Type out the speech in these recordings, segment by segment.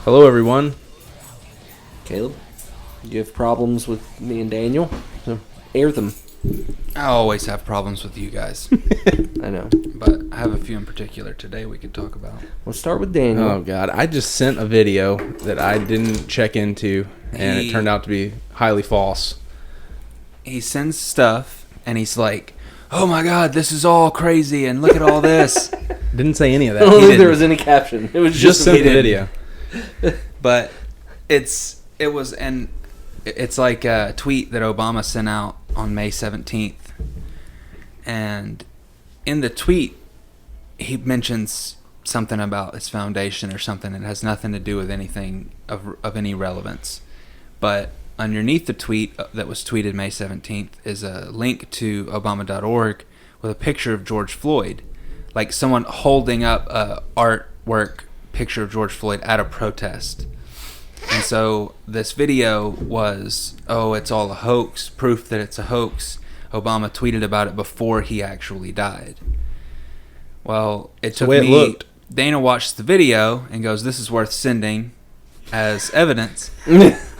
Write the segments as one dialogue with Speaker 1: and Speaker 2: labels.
Speaker 1: Hello, everyone.
Speaker 2: Caleb, you have problems with me and Daniel? So air them.
Speaker 3: I always have problems with you guys.
Speaker 2: I know.
Speaker 3: But I have a few in particular today we could talk about.
Speaker 2: Let's start with Daniel.
Speaker 1: Oh, God. I just sent a video that I didn't check into, and it turned out to be highly false.
Speaker 3: He sends stuff, and he's like, oh my God, this is all crazy, and look at all this.
Speaker 1: Didn't say any of
Speaker 2: I
Speaker 1: that.
Speaker 2: don't think there was any caption. It was
Speaker 1: Just sent the video.
Speaker 3: But it's like a tweet that Obama sent out on May 17th. And in the tweet, he mentions something about his foundation or something that has nothing to do with anything of any relevance. But underneath the tweet that was tweeted May 17th is a link to Obama.org with a picture of George Floyd. Like someone holding up a artwork picture of George Floyd at a protest. And so this video was, it's all a hoax, proof that it's a hoax. Obama tweeted about it before he actually died. Well, it took me... Dana watched the video and goes, this is worth sending as evidence.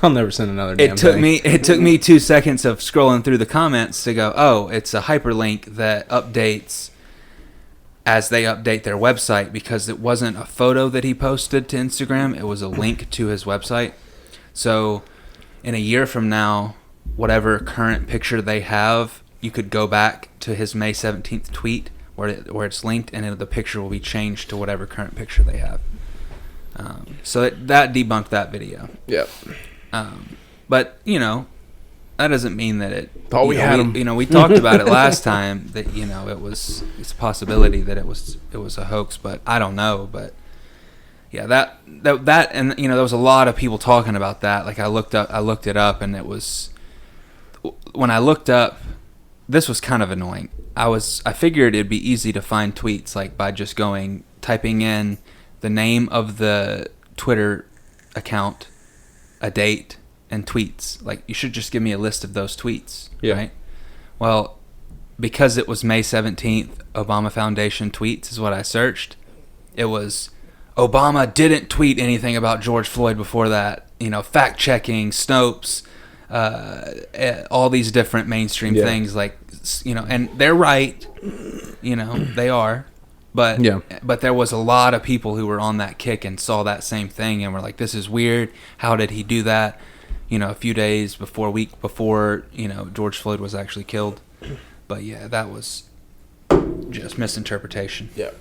Speaker 1: I'll never send another damn thing.
Speaker 3: It took me 2 seconds of scrolling through the comments to go, it's a hyperlink that updates as they update their website, because it wasn't a photo that he posted to Instagram, it was a link to his website. So in a year from now, whatever current picture they have, you could go back to his May 17th tweet where it's linked, and the picture will be changed to whatever current picture they have. So that debunked that video.
Speaker 1: Yep.
Speaker 3: But, that doesn't mean that it...
Speaker 1: Thought we had him.
Speaker 3: We talked about it last time that, it's a possibility that it was a hoax, but I don't know. But, yeah, that and, there was a lot of people talking about that. Like, I looked it up, and it was... When I looked up, this was kind of annoying. I figured it'd be easy to find tweets, like, by just typing in the name of the Twitter account, a date, and tweets. Like, you should just give me a list of those tweets, right? Well, because it was May 17th, Obama Foundation tweets is what I searched. It was, Obama didn't tweet anything about George Floyd before that. Fact-checking, Snopes, all these different mainstream things, like, and they're right. They are. But there was a lot of people who were on that kick and saw that same thing and were like, this is weird. How did he do that? A few days before, George Floyd was actually killed. But yeah, that was just misinterpretation.
Speaker 1: Yep.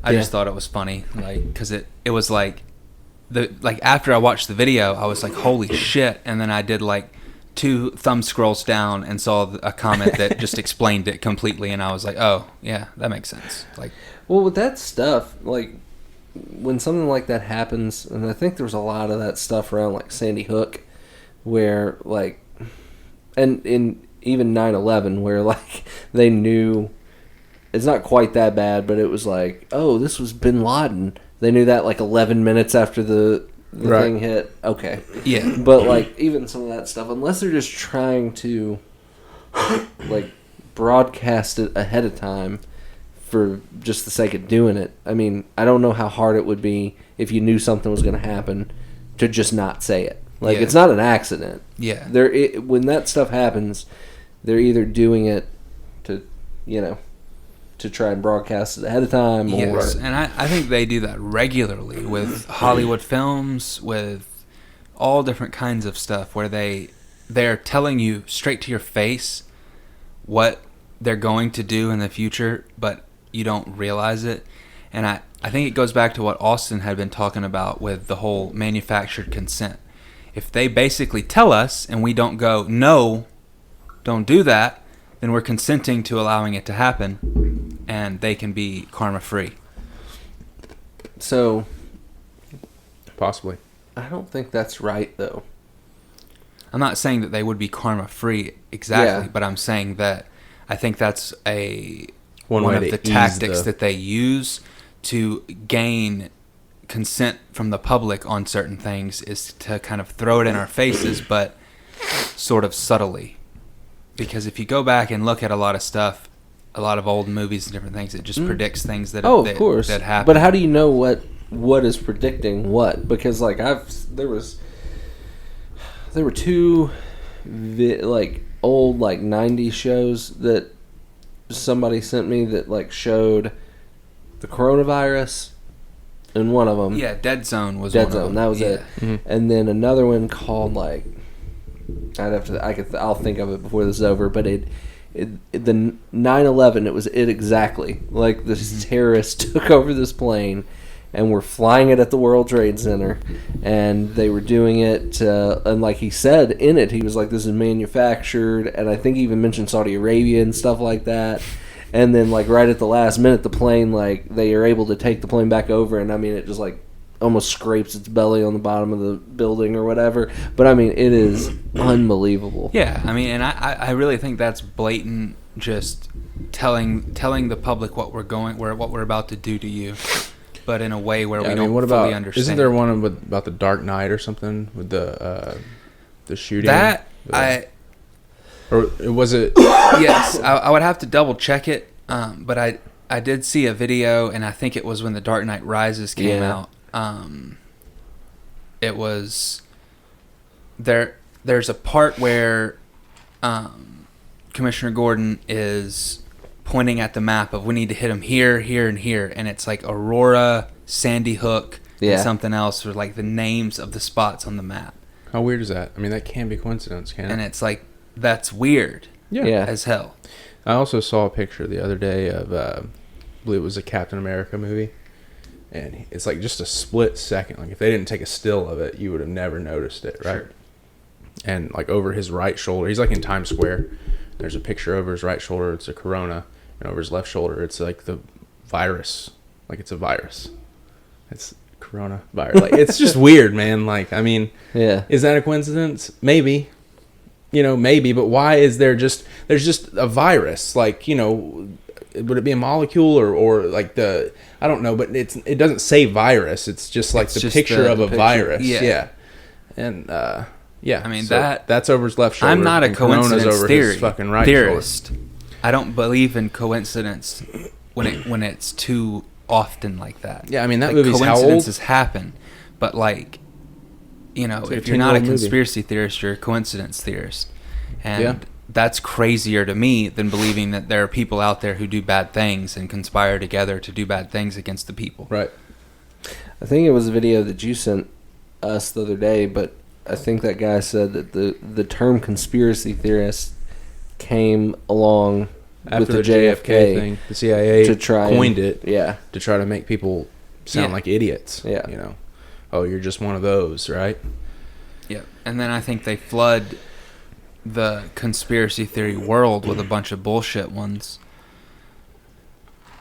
Speaker 3: I just thought it was funny, because it was after I watched the video, I was like, holy shit. And then I did 2 thumb scrolls down and saw a comment that just explained it completely. And I was like, oh yeah, that makes sense.
Speaker 2: Well, with that stuff, when something like that happens, and I think there was a lot of that stuff around Sandy Hook, where and in even 9/11, where they knew it's not quite that bad, but it was this was Bin Laden. They knew that 11 minutes after the thing hit. Okay.
Speaker 3: Yeah.
Speaker 2: But even some of that stuff, unless they're just trying to broadcast it ahead of time for just the sake of doing it. I mean, I don't know how hard it would be if you knew something was going to happen to just not say it. It's not an accident.
Speaker 3: Yeah.
Speaker 2: When that stuff happens, they're either doing it to, to try and broadcast it ahead of time.
Speaker 3: Yes, and I think they do that regularly with Hollywood films, with all different kinds of stuff where they're telling you straight to your face what they're going to do in the future, but you don't realize it. And I think it goes back to what Austin had been talking about with the whole manufactured consent. If they basically tell us and we don't go, no, don't do that, then we're consenting to allowing it to happen, and they can be karma-free.
Speaker 2: So,
Speaker 1: possibly.
Speaker 2: I don't think that's right, though.
Speaker 3: I'm not saying that they would be karma-free exactly, but I'm saying that I think that's one of the tactics that they use to gain consent from the public on certain things, is to kind of throw it in our faces, but sort of subtly. Because if you go back and look at a lot of stuff, a lot of old movies and different things, it just predicts things that
Speaker 2: of course.
Speaker 3: that happen.
Speaker 2: But how do you know what what is predicting what, because like there were two like old like 90s shows that somebody sent me that like showed the coronavirus in one of them.
Speaker 3: Yeah, Dead Zone was
Speaker 2: Dead
Speaker 3: one
Speaker 2: Zone.
Speaker 3: of them.
Speaker 2: That was it.
Speaker 1: Mm-hmm.
Speaker 2: And then another one called like I'll think of it before this is over. But the 9/11. It was it exactly. Like this terrorist took over this plane and were flying it at the World Trade Center, and they were doing it. And like he said in it, he was like, "This is manufactured," and I think he even mentioned Saudi Arabia and stuff like that. And then, like, right at the last minute, the plane, like, they are able to take the plane back over, and, I mean, it just, like, almost scrapes its belly on the bottom of the building or whatever. But, I mean, it is unbelievable.
Speaker 3: Yeah, I mean, and I really think that's blatant, just telling the public what we're about to do to you, but in a way where we don't fully understand.
Speaker 1: Isn't there one about the Dark Knight or something with the shooting? Or was it?
Speaker 3: Yes, I would have to double check it, but I did see a video, and I think it was when The Dark Knight Rises came out. It was there's a part where Commissioner Gordon is pointing at the map of we need to hit him here, here, and here, and it's like Aurora, Sandy Hook, and something else, or like the names of the spots on the map.
Speaker 1: How weird is that? I mean, that can be coincidence, can't it?
Speaker 3: And it's like, that's weird as hell.
Speaker 1: I also saw a picture the other day of, I believe it was a Captain America movie, and it's like just a split second. Like if they didn't take a still of it, you would have never noticed it, right? Sure. And like over his right shoulder, he's like in Times Square. There's a picture over his right shoulder. It's a corona, and over his left shoulder, it's like the virus. Like it's a virus. It's coronavirus. Like it's just weird, man. Like I mean, is that a coincidence? Maybe. Maybe, but why is there's just a virus? Like, would it be a molecule or like I don't know, but it doesn't say virus. It's just like the picture of a virus. Yeah. And, I mean, so that's over his left shoulder.
Speaker 3: I'm not a coincidence
Speaker 1: over his fucking right
Speaker 3: theorist.
Speaker 1: shoulder.
Speaker 3: I don't believe in coincidence when it's too often like that.
Speaker 1: Yeah, I mean, that
Speaker 3: like
Speaker 1: movie's how old?
Speaker 3: Coincidences happen, but like, if you're not a conspiracy theorist, you're a coincidence theorist. And that's crazier to me than believing that there are people out there who do bad things and conspire together to do bad things against the people.
Speaker 1: Right.
Speaker 2: I think it was a video that you sent us the other day, but I think that guy said that the term conspiracy theorist came along
Speaker 1: after
Speaker 2: with the
Speaker 1: JFK thing. The CIA coined it to try to make people sound like idiots. Yeah. Oh, you're just one of those, right?
Speaker 3: Yeah. And then I think they flood the conspiracy theory world with a bunch of bullshit ones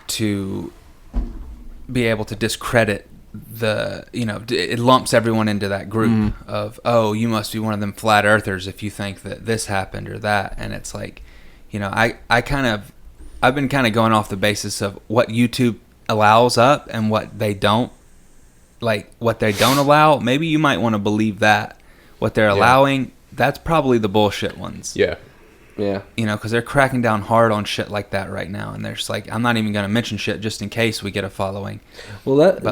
Speaker 3: to be able to discredit it lumps everyone into that group of, oh, you must be one of them flat earthers if you think that this happened or that. And it's like, I've been kind of going off the basis of what YouTube allows up and what they don't. Like what they don't allow, maybe you might want to believe that. What they're allowing, that's probably the bullshit ones. Yeah. Yeah. Because they're cracking down hard on shit like that right now. And they're just like, I'm not even going to mention shit just in case we get a following.
Speaker 2: Well, that's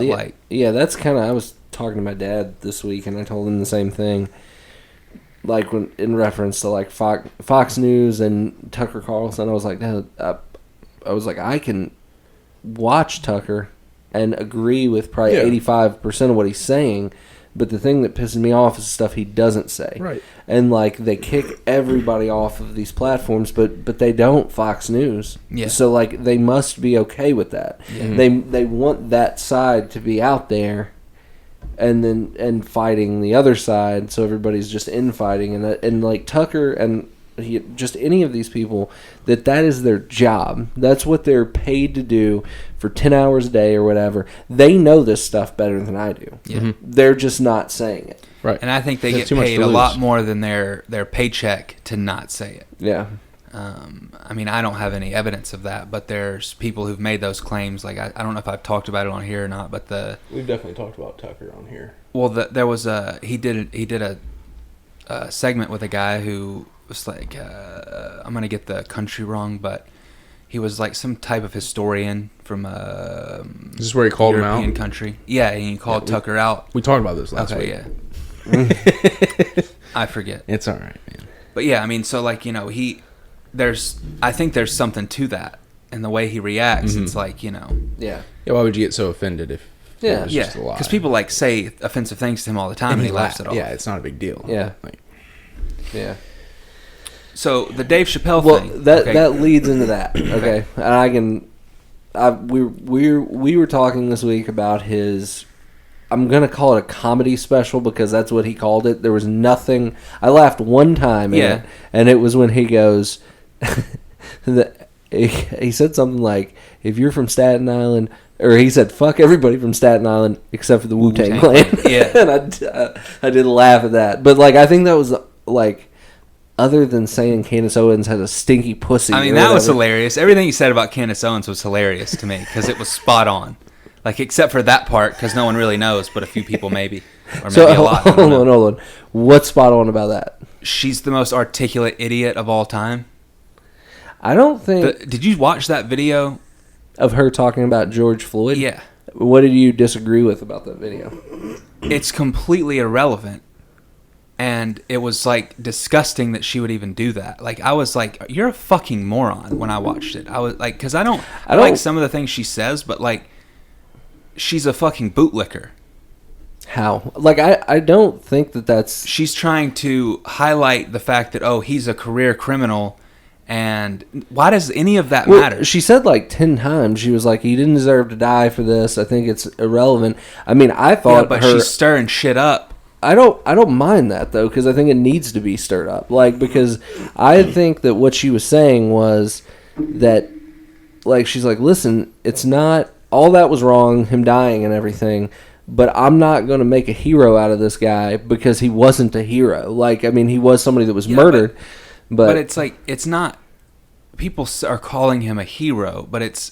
Speaker 2: kind of, I was talking to my dad this week and I told him the same thing. Like when in reference to like Fox News and Tucker Carlson, I was like, no, I can watch Tucker and agree with probably 85% of what he's saying. But the thing that pisses me off is stuff he doesn't say. Right. And, like, they kick everybody off of these platforms, but they don't Fox News. Yeah. So, like, they must be okay with that. Yeah. They want that side to be out there and fighting the other side, so everybody's just infighting. And like, Tucker and just any of these people, that is their job. That's what they're paid to do for 10 hours a day or whatever. They know this stuff better than I do. Yeah. They're just not saying it.
Speaker 3: Right. And I think they get paid a lot more than their paycheck to not say it. Yeah. I mean, I don't have any evidence of that, but there's people who've made those claims. Like, I don't know if I've talked about it on here or not, but
Speaker 1: we've definitely talked about Tucker on here.
Speaker 3: Well, there was he did a segment with a guy who was like, I'm gonna get the country wrong, but He was like some type of historian from
Speaker 1: Is this where he called him
Speaker 3: European
Speaker 1: out?
Speaker 3: country. Yeah, and he called Tucker out.
Speaker 1: We talked about this last
Speaker 3: Okay,
Speaker 1: week.
Speaker 3: yeah. I forget.
Speaker 1: It's all right, man.
Speaker 3: But yeah, I mean, so like, you know, I think there's something to that. And the way he reacts, it's like, you know.
Speaker 2: Yeah.
Speaker 1: Yeah, why would you get so offended if it was just a lie?
Speaker 3: Because people like say offensive things to him all the time, and he laughs it off.
Speaker 1: Yeah, it's not a big deal.
Speaker 2: Yeah.
Speaker 1: Like,
Speaker 2: Yeah.
Speaker 3: So the Dave Chappelle
Speaker 2: Well,
Speaker 3: thing.
Speaker 2: that leads into that. Okay, and we were talking this week about his. I'm gonna call it a comedy special because that's what he called it. There was nothing. I laughed one time. In it, and it was when he goes. He said something like, "If you're from Staten Island," or he said, "Fuck everybody from Staten Island except for the Wu-Tang Clan."
Speaker 3: Yeah,
Speaker 2: and I did laugh at that, but like I think that was like. Other than saying Candace Owens has a stinky pussy.
Speaker 3: I mean, that was hilarious. Everything you said about Candace Owens was hilarious to me because it was spot on. Like, except for that part, because no one really knows, but a few people maybe. Or maybe a lot.
Speaker 2: Hold on. What's spot on about that?
Speaker 3: She's the most articulate idiot of all time.
Speaker 2: I don't think...
Speaker 3: Did you watch that video?
Speaker 2: Of her talking about George Floyd?
Speaker 3: Yeah.
Speaker 2: What did you disagree with about that video?
Speaker 3: It's completely irrelevant. And it was, like, disgusting that she would even do that. Like, I was like, you're a fucking moron when I watched it. I was like, because I don't like some of the things she says, but, like, she's a fucking bootlicker.
Speaker 2: How? Like, I don't think that's...
Speaker 3: She's trying to highlight the fact that, oh, he's a career criminal, and why does any of that matter?
Speaker 2: She said, like, 10 times, she was like, he didn't deserve to die for this. I think it's irrelevant. I mean, I thought
Speaker 3: but she's stirring shit up.
Speaker 2: I don't mind that though, because I think it needs to be stirred up. Like, because I think that what she was saying was that, like, she's like, listen, it's not all that was wrong, him dying and everything, but I'm not going to make a hero out of this guy because he wasn't a hero. Like, I mean, he was somebody that was murdered, but
Speaker 3: it's like it's not. People are calling him a hero, but it's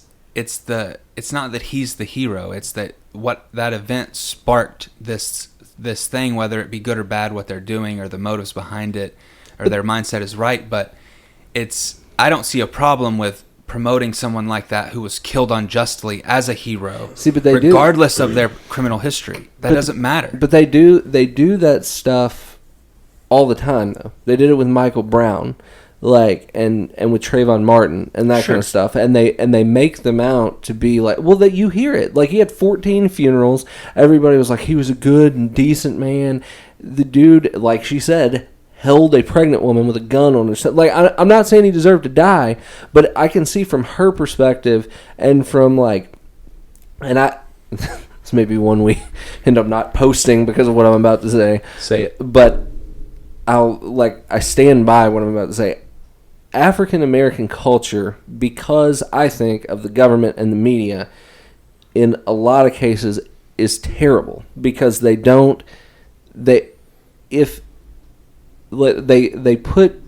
Speaker 3: not that he's the hero. It's that what that event sparked this thing, whether it be good or bad, what they're doing or the motives behind it or their mindset is right. But I don't see a problem with promoting someone like that who was killed unjustly as a hero.
Speaker 2: See, but they
Speaker 3: regardless of their criminal history. That doesn't matter.
Speaker 2: But they do that stuff all the time though. They did it with Michael Brown. Like and with Trayvon Martin and that kind of stuff, and they make them out to be like, well, that you hear it. Like, he had 14 funerals. Everybody was like, he was a good and decent man. The dude, like she said, held a pregnant woman with a gun on her. Like, I'm not saying he deserved to die, but I can see from her perspective and from like, and this may be one we end up not posting because of what I'm about to say.
Speaker 1: Say it,
Speaker 2: but I stand by what I'm about to say. African American culture, because I think of the government and the media, in a lot of cases, is terrible because they put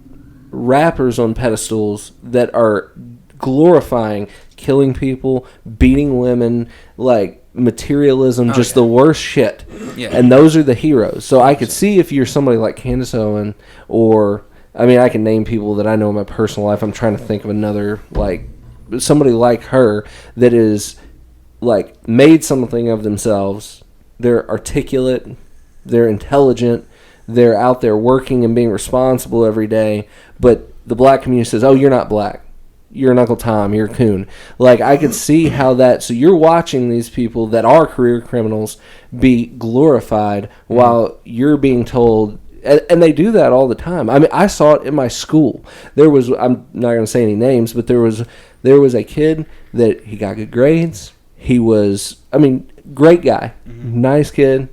Speaker 2: rappers on pedestals that are glorifying killing people, beating women, like materialism, the worst shit.
Speaker 3: Yeah.
Speaker 2: And those are the heroes. So I could see if you're somebody like Candace Owens, or I mean, I can name people that I know in my personal life. I'm trying to think of another, like somebody like her that is like made something of themselves. They're articulate, they're intelligent, they're out there working and being responsible every day. But the black community says, "Oh, you're not black. You're an Uncle Tom, you're a coon." Like, I could see how that... So you're watching these people that are career criminals be glorified while you're being told... And they do that all the time. I mean, I saw it in my school. There was... I'm not going to say any names, but there was a kid that he got good grades. He was... I mean, great guy. Nice kid.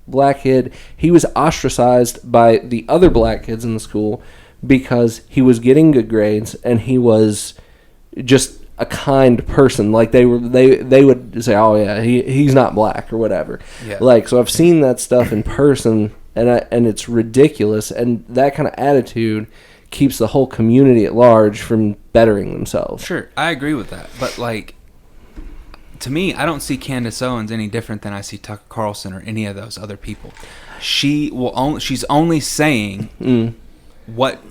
Speaker 2: Black kid. He was ostracized by the other black kids in the school because he was getting good grades and he was just a kind person. Like, they would say, "Oh yeah, he's not black," or whatever.
Speaker 3: Yeah.
Speaker 2: Like, so I've seen that stuff in person, and it's ridiculous. And that kind of attitude keeps the whole community at large from bettering themselves.
Speaker 3: Sure, I agree with that. But like, to me, I don't see Candace Owens any different than I see Tucker Carlson or any of those other people. She's only saying what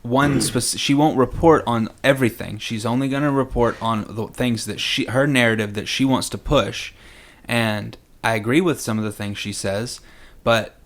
Speaker 3: she won't report on everything. She's only going to report on the things that her narrative that she wants to push. And I agree with some of the things she says, but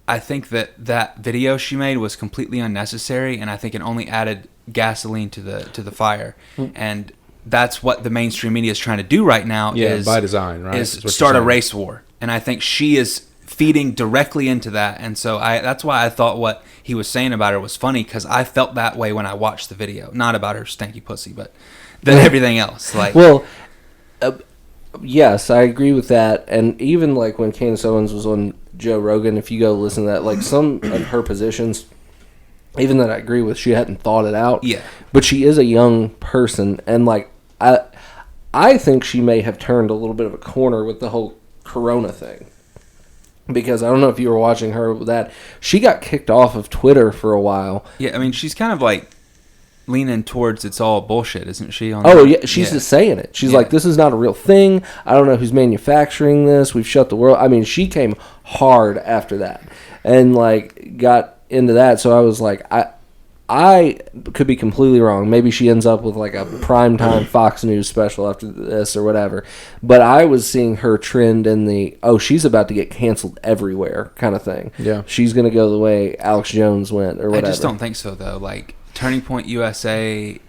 Speaker 3: I think that video she made was completely unnecessary, and I think it only added gasoline to the fire. And that's what the mainstream media is trying to do right now. Is
Speaker 1: by design, right?
Speaker 3: Is start a race war, and I think she is feeding directly into that. And so that's why I thought what he was saying about her was funny, because I felt that way when I watched the video. Not about her stanky pussy, but then everything else. Like,
Speaker 2: well, yes, I agree with that. And even like when Candace Owens was on Joe Rogan, if you go listen to that, like some of her positions, even that I agree with, she hadn't thought it out.
Speaker 3: Yeah.
Speaker 2: But she is a young person, and like I think she may have turned a little bit of a corner with the whole Corona thing. Because I don't know if you were watching her with that. She got kicked off of Twitter for a while.
Speaker 3: Yeah, I mean, she's kind of like leaning towards it's all bullshit, isn't she?
Speaker 2: Yeah, she's just saying it. She's like, this is not a real thing. I don't know who's manufacturing this. We've shut the world. I mean, she came hard after that and like got into that. So I was like, I could be completely wrong. Maybe she ends up with like a primetime Fox News special after this or whatever. But I was seeing her trend in the, she's about to get canceled everywhere kind of thing.
Speaker 1: Yeah.
Speaker 2: She's going to go the way Alex Jones went or whatever.
Speaker 3: I just don't think so, though. Like, Turning Point USA,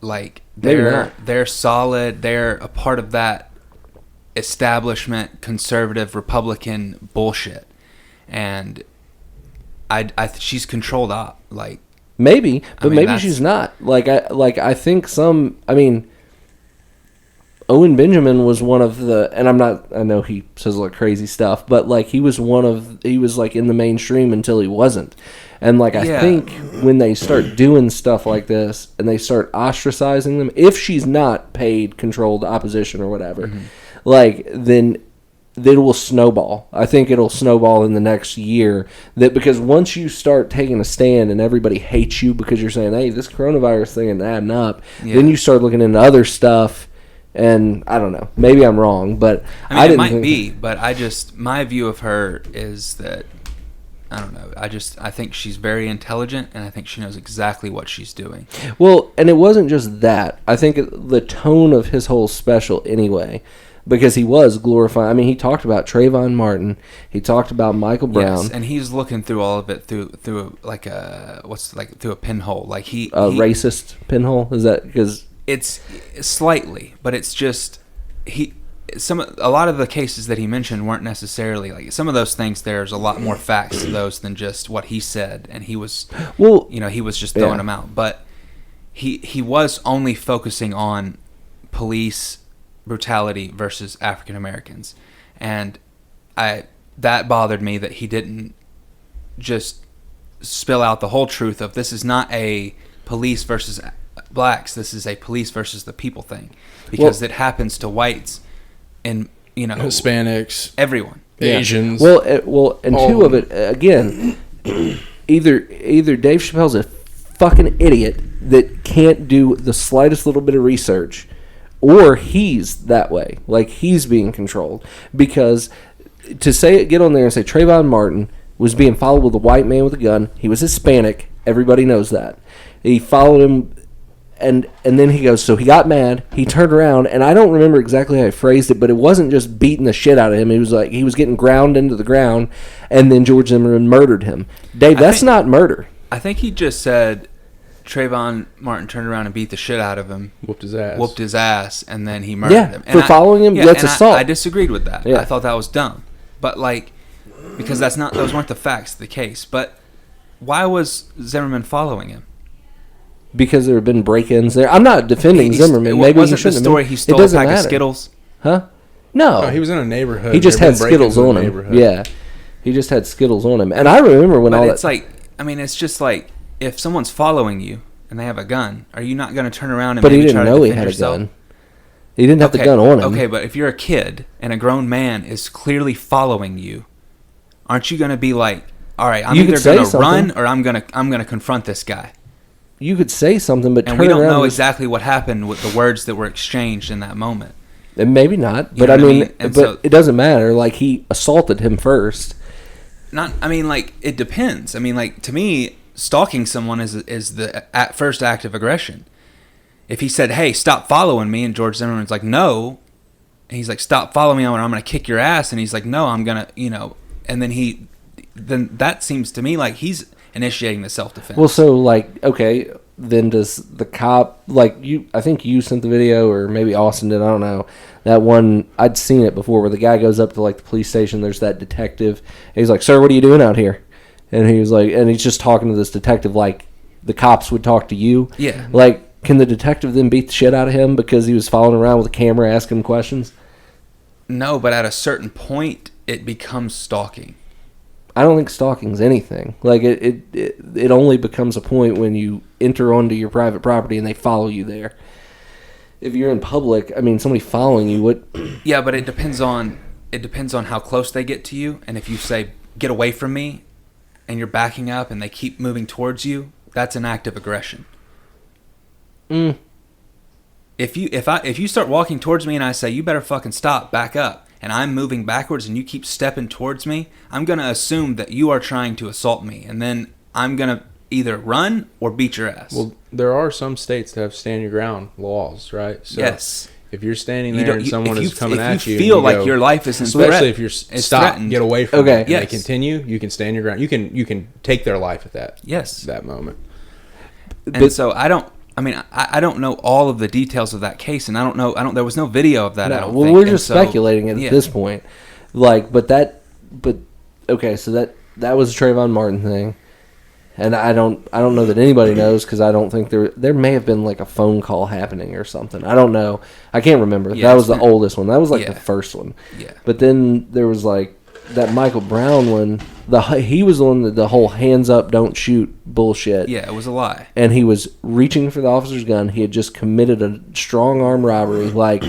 Speaker 3: like,
Speaker 2: Maybe not.
Speaker 3: they're solid. They're a part of that establishment, conservative, Republican bullshit. And she's controlled up, like,
Speaker 2: maybe, but maybe she's not. I think some. I mean, Owen Benjamin was one of the, and I know he says a lot of crazy stuff, but like he was like in the mainstream until he wasn't. And like I think when they start doing stuff like this and they start ostracizing them, if she's not paid controlled opposition or whatever, like then it will snowball. I think it'll snowball in the next year. Because once you start taking a stand and everybody hates you because you're saying, hey, this coronavirus thing isn't adding up, then you start looking into other stuff. And I don't know. Maybe I'm wrong, but
Speaker 3: I mean, it might be. But my view of her is that, I don't know. I think she's very intelligent, and I think she knows exactly what she's doing.
Speaker 2: Well, and it wasn't just that. I think the tone of his whole special anyway, because he was glorifying. I mean, he talked about Trayvon Martin. He talked about Michael Brown.
Speaker 3: Yes, and he's looking through all of it through a pinhole. Like he
Speaker 2: racist pinhole. Is that because
Speaker 3: it's slightly, but it's just a lot of the cases that he mentioned weren't necessarily like some of those things. There's a lot more facts to those than just what he said, and he was he was just throwing them out. But he was only focusing on police brutality versus African Americans, and that bothered me that he didn't just spill out the whole truth of this is not a police versus blacks, this is a police versus the people thing, because it happens to whites and
Speaker 1: Hispanics,
Speaker 3: everyone,
Speaker 1: Asians.
Speaker 2: And two of it again, either Dave Chappelle's a fucking idiot that can't do the slightest little bit of research, or he's that way, like he's being controlled. Because to get on there and say Trayvon Martin was being followed with a white man with a gun, he was Hispanic, everybody knows that. He followed him, and then he goes, so he got mad, he turned around, and I don't remember exactly how he phrased it, but it wasn't just beating the shit out of him. It was like he was getting ground into the ground, and then George Zimmerman murdered him. Dave, that's not murder.
Speaker 3: I think he just said Trayvon Martin turned around and beat the shit out of him.
Speaker 1: Whooped his ass,
Speaker 3: and then he murdered him.
Speaker 2: For following him, that's assault.
Speaker 3: I disagreed with that.
Speaker 2: Yeah.
Speaker 3: I thought that was dumb. But because those weren't the facts of the case. But why was Zimmerman following him?
Speaker 2: Because there have been break-ins there. I'm not defending Zimmerman. Maybe
Speaker 3: wasn't the story he stole a pack of Skittles?
Speaker 2: Huh? No.
Speaker 1: He was in a neighborhood.
Speaker 2: He just had Skittles on him. Yeah. He just had Skittles on him. And I remember when
Speaker 3: it's just like, if someone's following you and they have a gun, are you not going to turn around and
Speaker 2: But he
Speaker 3: maybe
Speaker 2: didn't
Speaker 3: try to
Speaker 2: know he
Speaker 3: defend
Speaker 2: had
Speaker 3: yourself?
Speaker 2: a gun. He didn't have the gun on him.
Speaker 3: Okay, but if you're a kid and a grown man is clearly following you, aren't you going to be like, all right, I'm either going to run or I'm going to confront this guy?
Speaker 2: You could say something, but
Speaker 3: we don't know exactly what happened with the words that were exchanged in that moment.
Speaker 2: And maybe not, but it doesn't matter. Like, he assaulted him first.
Speaker 3: It depends. To me, stalking someone is the first act of aggression. If he said, "Hey, stop following me," and George Zimmerman's like, "No," and he's like, "Stop following me, or I'm going to kick your ass," and he's like, "No, I'm going to," and then that seems to me like he's initiating the self-defense.
Speaker 2: Well, so like, okay, then does the cop, like, I think you sent the video, or maybe Austin did, I don't know, that one, I'd seen it before, where the guy goes up to like the police station, there's that detective, and he's like, "Sir, what are you doing out here?" And he was like, and he's just talking to this detective like the cops would talk to you.
Speaker 3: Yeah.
Speaker 2: Like, can the detective then beat the shit out of him because he was following around with a camera asking him questions?
Speaker 3: No, but at a certain point, it becomes stalking.
Speaker 2: I don't think stalking's anything. Like, it only becomes a point when you enter onto your private property and they follow you there. If you're in public, I mean, somebody following you would.
Speaker 3: Yeah, but it depends on how close they get to you, and if you say, "Get away from me," and you're backing up and they keep moving towards you, that's an act of aggression. If you start walking towards me and I say, "You better fucking stop, back up," and I'm moving backwards and you keep stepping towards me, I'm going to assume that you are trying to assault me, and then I'm going to either run or beat your ass.
Speaker 1: Well, there are some states that have stand your ground laws, right? So
Speaker 3: yes.
Speaker 1: If you're standing there and someone is coming at you,
Speaker 3: if you feel like your life is in threat,
Speaker 1: especially if you're threatened. Get away from it, and they continue, you can stand your ground. You can take their life at that moment.
Speaker 3: And so I don't know all of the details of that case, and there was no video of that.
Speaker 2: No,
Speaker 3: I don't
Speaker 2: well,
Speaker 3: think.
Speaker 2: we're just speculating at this point. Like, okay, so that was a Trayvon Martin thing, and I don't know that anybody knows, because I don't think there may have been like a phone call happening or something. I don't know. I can't remember. That was the oldest one. That was like the first one.
Speaker 3: Yeah.
Speaker 2: But then there was like that Michael Brown one. He was the one that the whole hands up, don't shoot bullshit.
Speaker 3: Yeah, it was a lie.
Speaker 2: And he was reaching for the officer's gun. He had just committed a strong arm robbery. Like,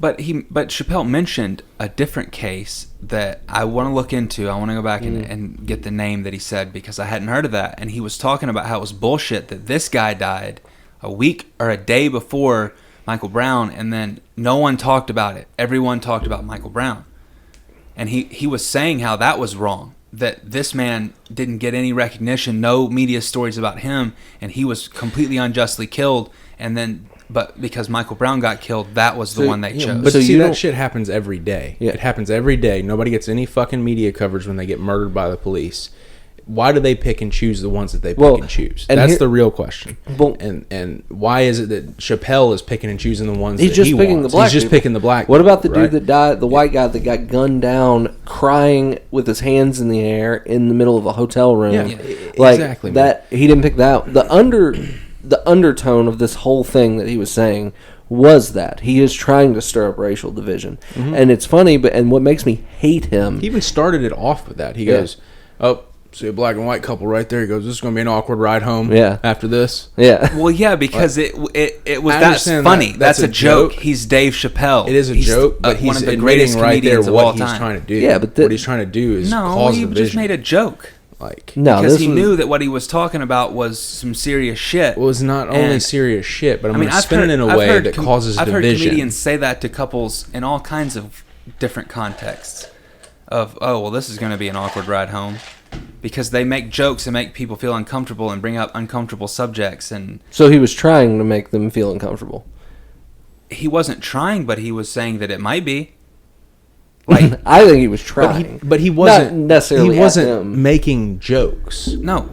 Speaker 3: but Chappelle mentioned a different case that I want to look into. I want to go back and get the name that he said, because I hadn't heard of that. And he was talking about how it was bullshit that this guy died a week or a day before Michael Brown, and then no one talked about it. Everyone talked about Michael Brown. And he was saying how that was wrong, that this man didn't get any recognition, no media stories about him, and he was completely unjustly killed. And then, but because Michael Brown got killed, that was the one they chose.
Speaker 1: But see, that shit happens every day. Yeah. It happens every day. Nobody gets any fucking media coverage when they get murdered by the police. Why do they pick and choose the ones that they pick and choose? That's the real question. Well, and why is it that Chappelle is picking and choosing the ones that he wants? He's just picking the black.
Speaker 2: What about the dude that died, the white guy that got gunned down, crying with his hands in the air in the middle of a hotel room?
Speaker 1: Yeah,
Speaker 2: like,
Speaker 1: exactly.
Speaker 2: That he didn't pick that. The undertone of this whole thing that he was saying was that he is trying to stir up racial division, and it's funny. And what makes me hate him,
Speaker 1: he even started it off with that. He goes, "Oh, see a black and white couple right there." He goes, "This is going to be an awkward ride home." After this.
Speaker 2: Yeah.
Speaker 3: Well, yeah, because it was that's funny. That's a joke. He's Dave Chappelle.
Speaker 1: It is a joke, but he's one of the greatest comedians of all time. What he's trying to do.
Speaker 2: Yeah, but
Speaker 1: what he's trying to do is cause division.
Speaker 3: No, he just made a joke.
Speaker 2: Because
Speaker 3: he knew that what he was talking about was some serious shit.
Speaker 1: Well, it's not only serious shit, but I'm going to spin it in a way that causes division.
Speaker 3: I've heard comedians say that to couples in all kinds of different contexts. Of, oh, well, this is going to be an awkward ride home. Because they make jokes and make people feel uncomfortable and bring up uncomfortable subjects. And
Speaker 2: so he was trying to make them feel uncomfortable.
Speaker 3: He wasn't trying, but he was saying that it might be. Like,
Speaker 2: I think he was trying,
Speaker 1: but he wasn't
Speaker 2: not necessarily.
Speaker 1: He wasn't making jokes.
Speaker 3: No,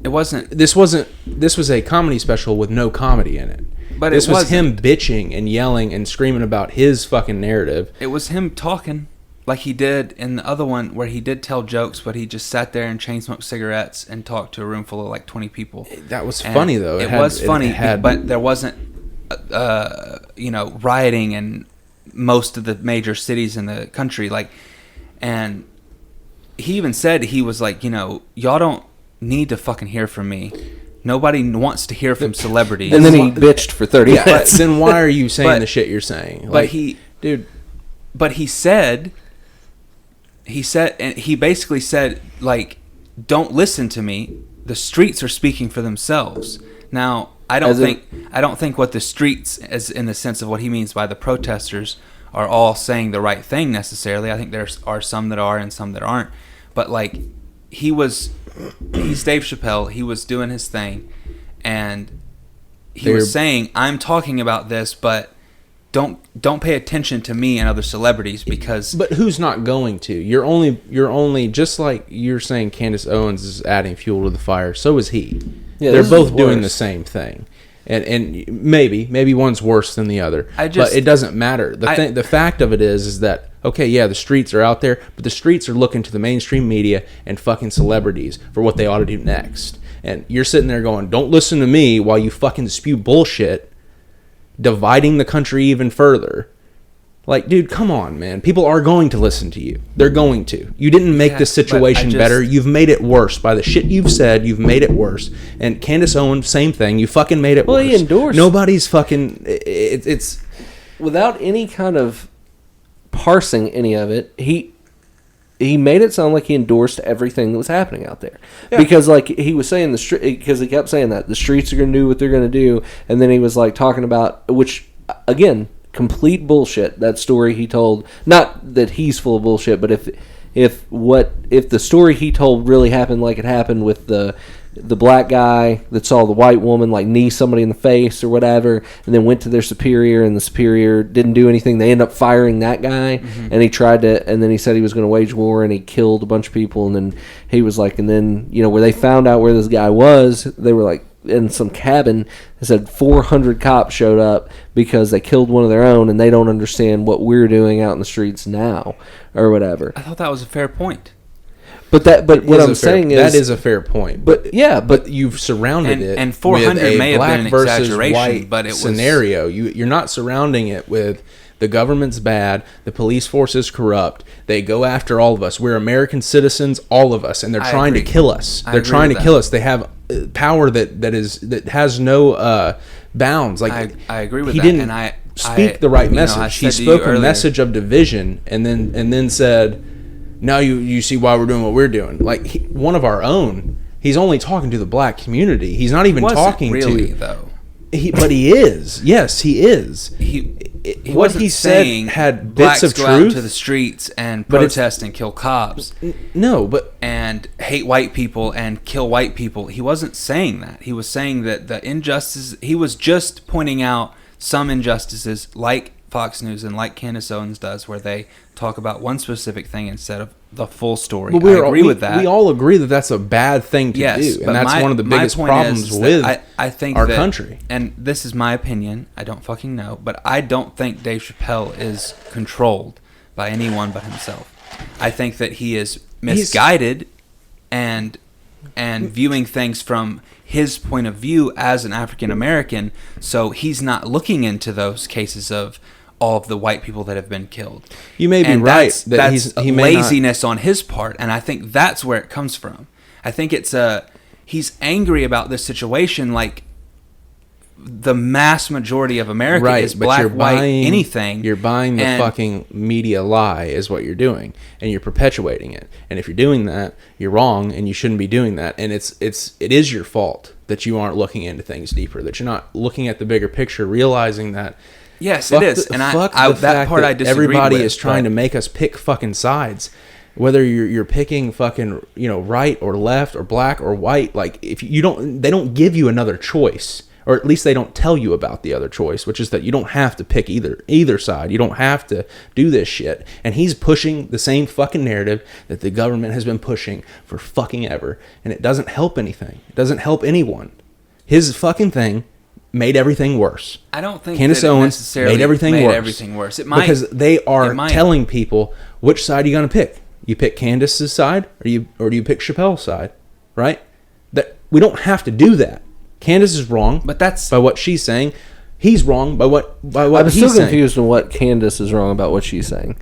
Speaker 3: it wasn't.
Speaker 1: This was a comedy special with no comedy in it.
Speaker 3: But
Speaker 1: this was him bitching and yelling and screaming about his fucking narrative.
Speaker 3: It was him talking like he did in the other one, where he did tell jokes, but he just sat there and chain smoked cigarettes and talked to a room full of like 20 people.
Speaker 1: That was funny though.
Speaker 3: It was funny, but there wasn't, rioting in most of the major cities in the country. Like, and he even said, he was like, y'all don't need to fucking hear from me. Nobody wants to hear from celebrities.
Speaker 2: And then he bitched for 30 minutes.
Speaker 1: Then why are you saying the shit you're saying? Like,
Speaker 3: But he said, and he basically said, like, don't listen to me. The streets are speaking for themselves. Now, I don't think what the streets, as in the sense of what he means by the protesters, are all saying the right thing necessarily. I think there are some that are and some that aren't. But like, he was he's Dave Chappelle. He was doing his thing, and he was saying, "I'm talking about this, but don't pay attention to me and other celebrities because."
Speaker 1: But who's not going to? You're only just like you're saying. Candace Owens is adding fuel to the fire. So is he.
Speaker 2: Yeah,
Speaker 1: they're both doing the same thing. And maybe one's worse than the other. But it doesn't matter. The fact of it is that, okay, yeah, the streets are out there, but the streets are looking to the mainstream media and fucking celebrities for what they ought to do next. And you're sitting there going, don't listen to me while you fucking spew bullshit, dividing the country even further. Like, dude, come on, man. People are going to listen to you. They're going to. You didn't make the situation better. You've made it worse. By the shit you've said, you've made it worse. And Candace Owens, same thing. You fucking made it worse.
Speaker 2: Well, he endorsed.
Speaker 1: Nobody's fucking... It's...
Speaker 2: Without any kind of parsing any of it, he made it sound like he endorsed everything that was happening out there. Yeah. Because, like, he was saying because he kept saying that. The streets are going to do what they're going to do. And then he was, like, talking about... Which, again... complete bullshit, that story he told. Not that he's full of bullshit, but if the story he told really happened like it happened with the black guy that saw the white woman like knee somebody in the face or whatever, and then went to their superior, and the superior didn't do anything, they end up firing that guy. And then he said he was going to wage war, and he killed a bunch of people. And then he was like, and then, you know, where they found out where this guy was, they were like in some cabin. They said 400 cops showed up because they killed one of their own, and they don't understand what we're doing out in the streets now or whatever.
Speaker 3: I thought that was a fair point.
Speaker 2: But what I'm saying is
Speaker 1: that is a fair point. But you've surrounded it
Speaker 3: and 400
Speaker 1: with a
Speaker 3: may have been an
Speaker 1: black versus
Speaker 3: exaggeration,
Speaker 1: white
Speaker 3: but it was
Speaker 1: scenario. You're not surrounding it with the government's bad, the police force is corrupt, they go after all of us. We're American citizens, all of us, and they're trying to kill us. They're trying to kill us. They have power that has no bounds. Like
Speaker 3: I agree with
Speaker 1: he
Speaker 3: that.
Speaker 1: didn't
Speaker 3: and I
Speaker 1: speak the right message. He spoke a message of division, and then said, now you see why we're doing what we're doing. Like, one of our own, he's only talking to the black community. He's not even talking
Speaker 3: really,
Speaker 1: to...
Speaker 3: though.
Speaker 1: But he is. Yes, he is. What he said had bits of
Speaker 3: go
Speaker 1: truth.
Speaker 3: Out to the streets and protest and kill cops.
Speaker 1: No, but...
Speaker 3: And hate white people and kill white people. He wasn't saying that. He was saying that the injustices... He was just pointing out some injustices, like Fox News and like Candace Owens does, where they talk about one specific thing instead of the full story.
Speaker 1: But I agree with that. We all agree that that's a bad thing to do, and that's one of the biggest problems with
Speaker 3: I think
Speaker 1: our country.
Speaker 3: And this is my opinion. I don't fucking know, but I don't think Dave Chappelle is controlled by anyone but himself. I think that he is misguided and viewing things from his point of view as an African American, so he's not looking into those cases of all of the white people that have been killed. You may be right. That's laziness on his part, and I think that's where it comes from. I think it's he's angry about this situation, like the mass majority of America is black, white, anything.
Speaker 1: You're buying the fucking media lie is what you're doing, and you're perpetuating it. And if you're doing that, you're wrong, and you shouldn't be doing that. And it is your fault that you aren't looking into things deeper, that you're not looking at the bigger picture, realizing that.
Speaker 3: Yes, it is, and that part I disagree with.
Speaker 1: Everybody is trying to make us pick fucking sides, whether you're picking fucking right or left or black or white. Like, if you don't, they don't give you another choice, or at least they don't tell you about the other choice, which is that you don't have to pick either side. You don't have to do this shit. And he's pushing the same fucking narrative that the government has been pushing for fucking ever, and it doesn't help anything. It doesn't help anyone. His fucking thing made everything worse.
Speaker 3: I don't think
Speaker 1: Candace Owens made everything worse.
Speaker 3: It might,
Speaker 1: because they are telling people which side are you going to pick. You pick Candace's side, or do you pick Chappelle's side, right? That we don't have to do that. Candace is wrong,
Speaker 3: but that's
Speaker 1: by what she's saying. He's wrong by what he's saying.
Speaker 2: I'm still confused on what Candace is wrong about what she's saying.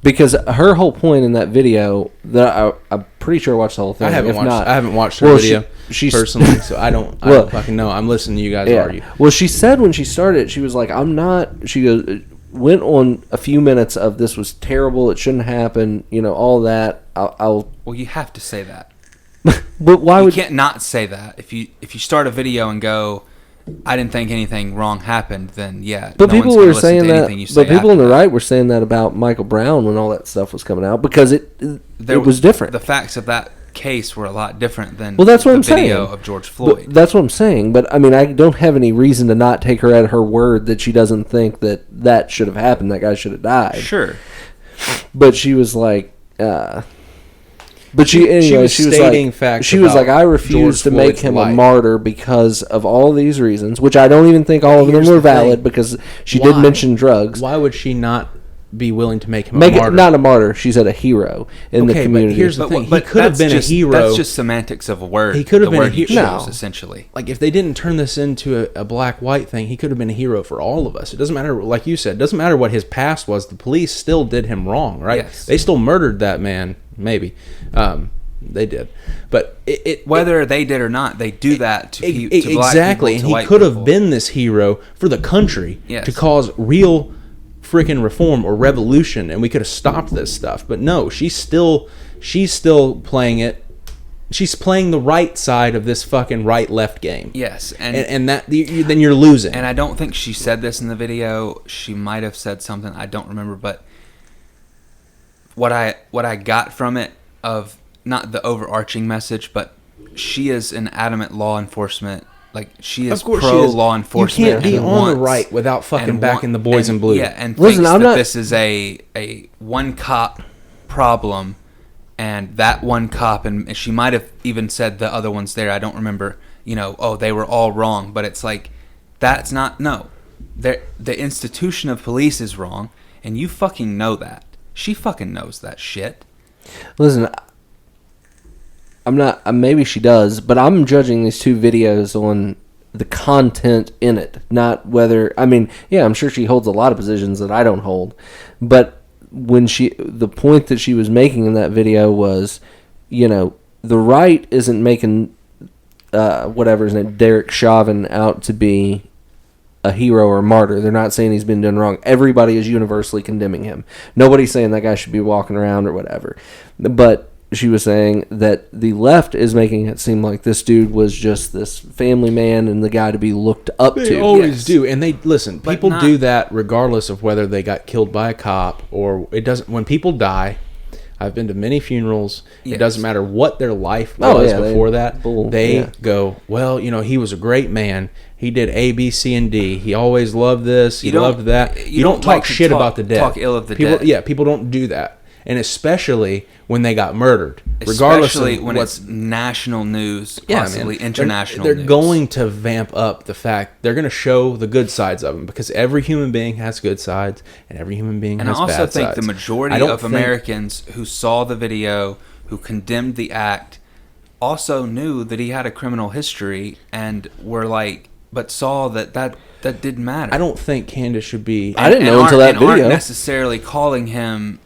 Speaker 2: Because her whole point in that video, that I'm pretty sure I watched the whole thing.
Speaker 1: I haven't watched her video personally, so I don't fucking know. I'm listening to you guys argue.
Speaker 2: Well, she said when she started, she was like, "I'm not." She goes, went on a few minutes of this was terrible. It shouldn't happen. All that. Well,
Speaker 3: you have to say that.
Speaker 2: But why
Speaker 3: you can't not say that? If you start a video and go, I didn't think anything wrong happened, then yeah.
Speaker 2: But people were saying that. But people on the right were saying that about Michael Brown when all that stuff was coming out, because it was different.
Speaker 3: The facts of that case were a lot different than
Speaker 2: that's what
Speaker 3: the
Speaker 2: I'm
Speaker 3: video
Speaker 2: saying.
Speaker 3: of George Floyd.
Speaker 2: But that's what I'm saying. But I mean, I don't have any reason to not take her at her word that she doesn't think that should have happened. That guy should have died.
Speaker 3: Sure.
Speaker 2: But she was like, but she was
Speaker 1: stating
Speaker 2: like,
Speaker 1: facts
Speaker 2: she was
Speaker 1: about
Speaker 2: like, I refuse
Speaker 1: George
Speaker 2: to make
Speaker 1: Floyd's
Speaker 2: him
Speaker 1: life.
Speaker 2: a martyr because of all these reasons, which I don't even think all of them
Speaker 1: Here's
Speaker 2: were
Speaker 1: the thing.
Speaker 2: valid, because she
Speaker 1: Why?
Speaker 2: did mention drugs.
Speaker 1: Why would she not be willing to make him
Speaker 2: Make
Speaker 1: a martyr?
Speaker 2: it not a martyr. She said a hero in the community.
Speaker 1: But here's the thing. He could have
Speaker 3: that's
Speaker 1: been
Speaker 3: just,
Speaker 1: a hero.
Speaker 3: That's just semantics of a word.
Speaker 1: He could have
Speaker 3: the
Speaker 1: been a
Speaker 3: word you
Speaker 1: hero.
Speaker 3: chose,
Speaker 2: No.
Speaker 3: essentially.
Speaker 1: Like, if they didn't turn this into a black-white thing, he could have been a hero for all of us. It doesn't matter, like you said, it doesn't matter what his past was. The police still did him wrong, right?
Speaker 3: Yes.
Speaker 1: They still murdered that man, maybe. They did. But
Speaker 3: Whether they did or not, they do that to black
Speaker 1: exactly.
Speaker 3: people, to
Speaker 1: And he
Speaker 3: white
Speaker 1: could have
Speaker 3: people.
Speaker 1: been this hero for the country
Speaker 3: Yes.
Speaker 1: to cause real freaking reform or revolution, and we could have stopped this stuff. But no, she's still playing it. She's playing the right side of this fucking right-left game.
Speaker 3: Yes,
Speaker 1: And that then you're losing.
Speaker 3: And I don't think she said this in the video. She might have said something. I don't remember. But what I got from it, of not the overarching message, but she is an adamant law enforcement. Like, she is pro law enforcement.
Speaker 1: You can't be
Speaker 3: and
Speaker 1: on the
Speaker 3: wants-
Speaker 1: right without fucking
Speaker 3: and
Speaker 1: backing the
Speaker 3: want-
Speaker 1: boys
Speaker 3: and-
Speaker 1: in blue.
Speaker 3: Yeah, and
Speaker 2: Listen,
Speaker 3: thinks
Speaker 2: I'm
Speaker 3: that
Speaker 2: not-
Speaker 3: this is a one cop problem, and that one cop, and she might have even said the other ones there. I don't remember. They were all wrong. But it's like, that's not, no. The institution of police is wrong, and you fucking know that. She fucking knows that shit.
Speaker 2: Listen, I'm not. Maybe she does, but I'm judging these two videos on the content in it, not whether. I mean, yeah, I'm sure she holds a lot of positions that I don't hold, but the point that she was making in that video was, the right isn't making whatever his name, Derek Chauvin, out to be a hero or a martyr. They're not saying he's been done wrong. Everybody is universally condemning him. Nobody's saying that guy should be walking around or whatever. But she was saying that the left is making it seem like this dude was just this family man and the guy to be looked up to.
Speaker 1: They always
Speaker 2: Yes.
Speaker 1: do, and they listen.
Speaker 3: But
Speaker 1: People
Speaker 3: not-
Speaker 1: do that regardless of whether they got killed by a cop or it doesn't. When people die, I've been to many funerals.
Speaker 3: Yes.
Speaker 1: It doesn't matter what their life
Speaker 2: Oh,
Speaker 1: was
Speaker 2: yeah,
Speaker 1: before that. They
Speaker 2: yeah.
Speaker 1: go, well, he was a great man. He did A, B, C, and D. He always loved this. He
Speaker 3: You don't-
Speaker 1: loved that.
Speaker 3: you
Speaker 1: You don't
Speaker 3: don't
Speaker 1: talk
Speaker 3: like to
Speaker 1: shit
Speaker 3: talk-
Speaker 1: about the dead.
Speaker 3: talk ill of the
Speaker 1: people,
Speaker 3: dead.
Speaker 1: Yeah, people don't do that, and especially when they got murdered. Regardless
Speaker 3: Especially
Speaker 1: of
Speaker 3: when
Speaker 1: what's
Speaker 3: it's national news,
Speaker 1: yeah,
Speaker 3: possibly
Speaker 1: man.
Speaker 3: international
Speaker 1: They're
Speaker 3: news.
Speaker 1: going to vamp up the fact. They're going to show the good sides of them because every human being has good sides and every human being
Speaker 3: And I
Speaker 1: has
Speaker 3: also
Speaker 1: bad
Speaker 3: think
Speaker 1: sides.
Speaker 3: the majority
Speaker 1: I don't
Speaker 3: of
Speaker 1: think-
Speaker 3: Americans who saw the video, who condemned the act, also knew that he had a criminal history and were like, but saw that didn't matter.
Speaker 1: I don't think Candace should be.
Speaker 2: I didn't know until that
Speaker 3: and aren't
Speaker 2: video.
Speaker 3: necessarily calling him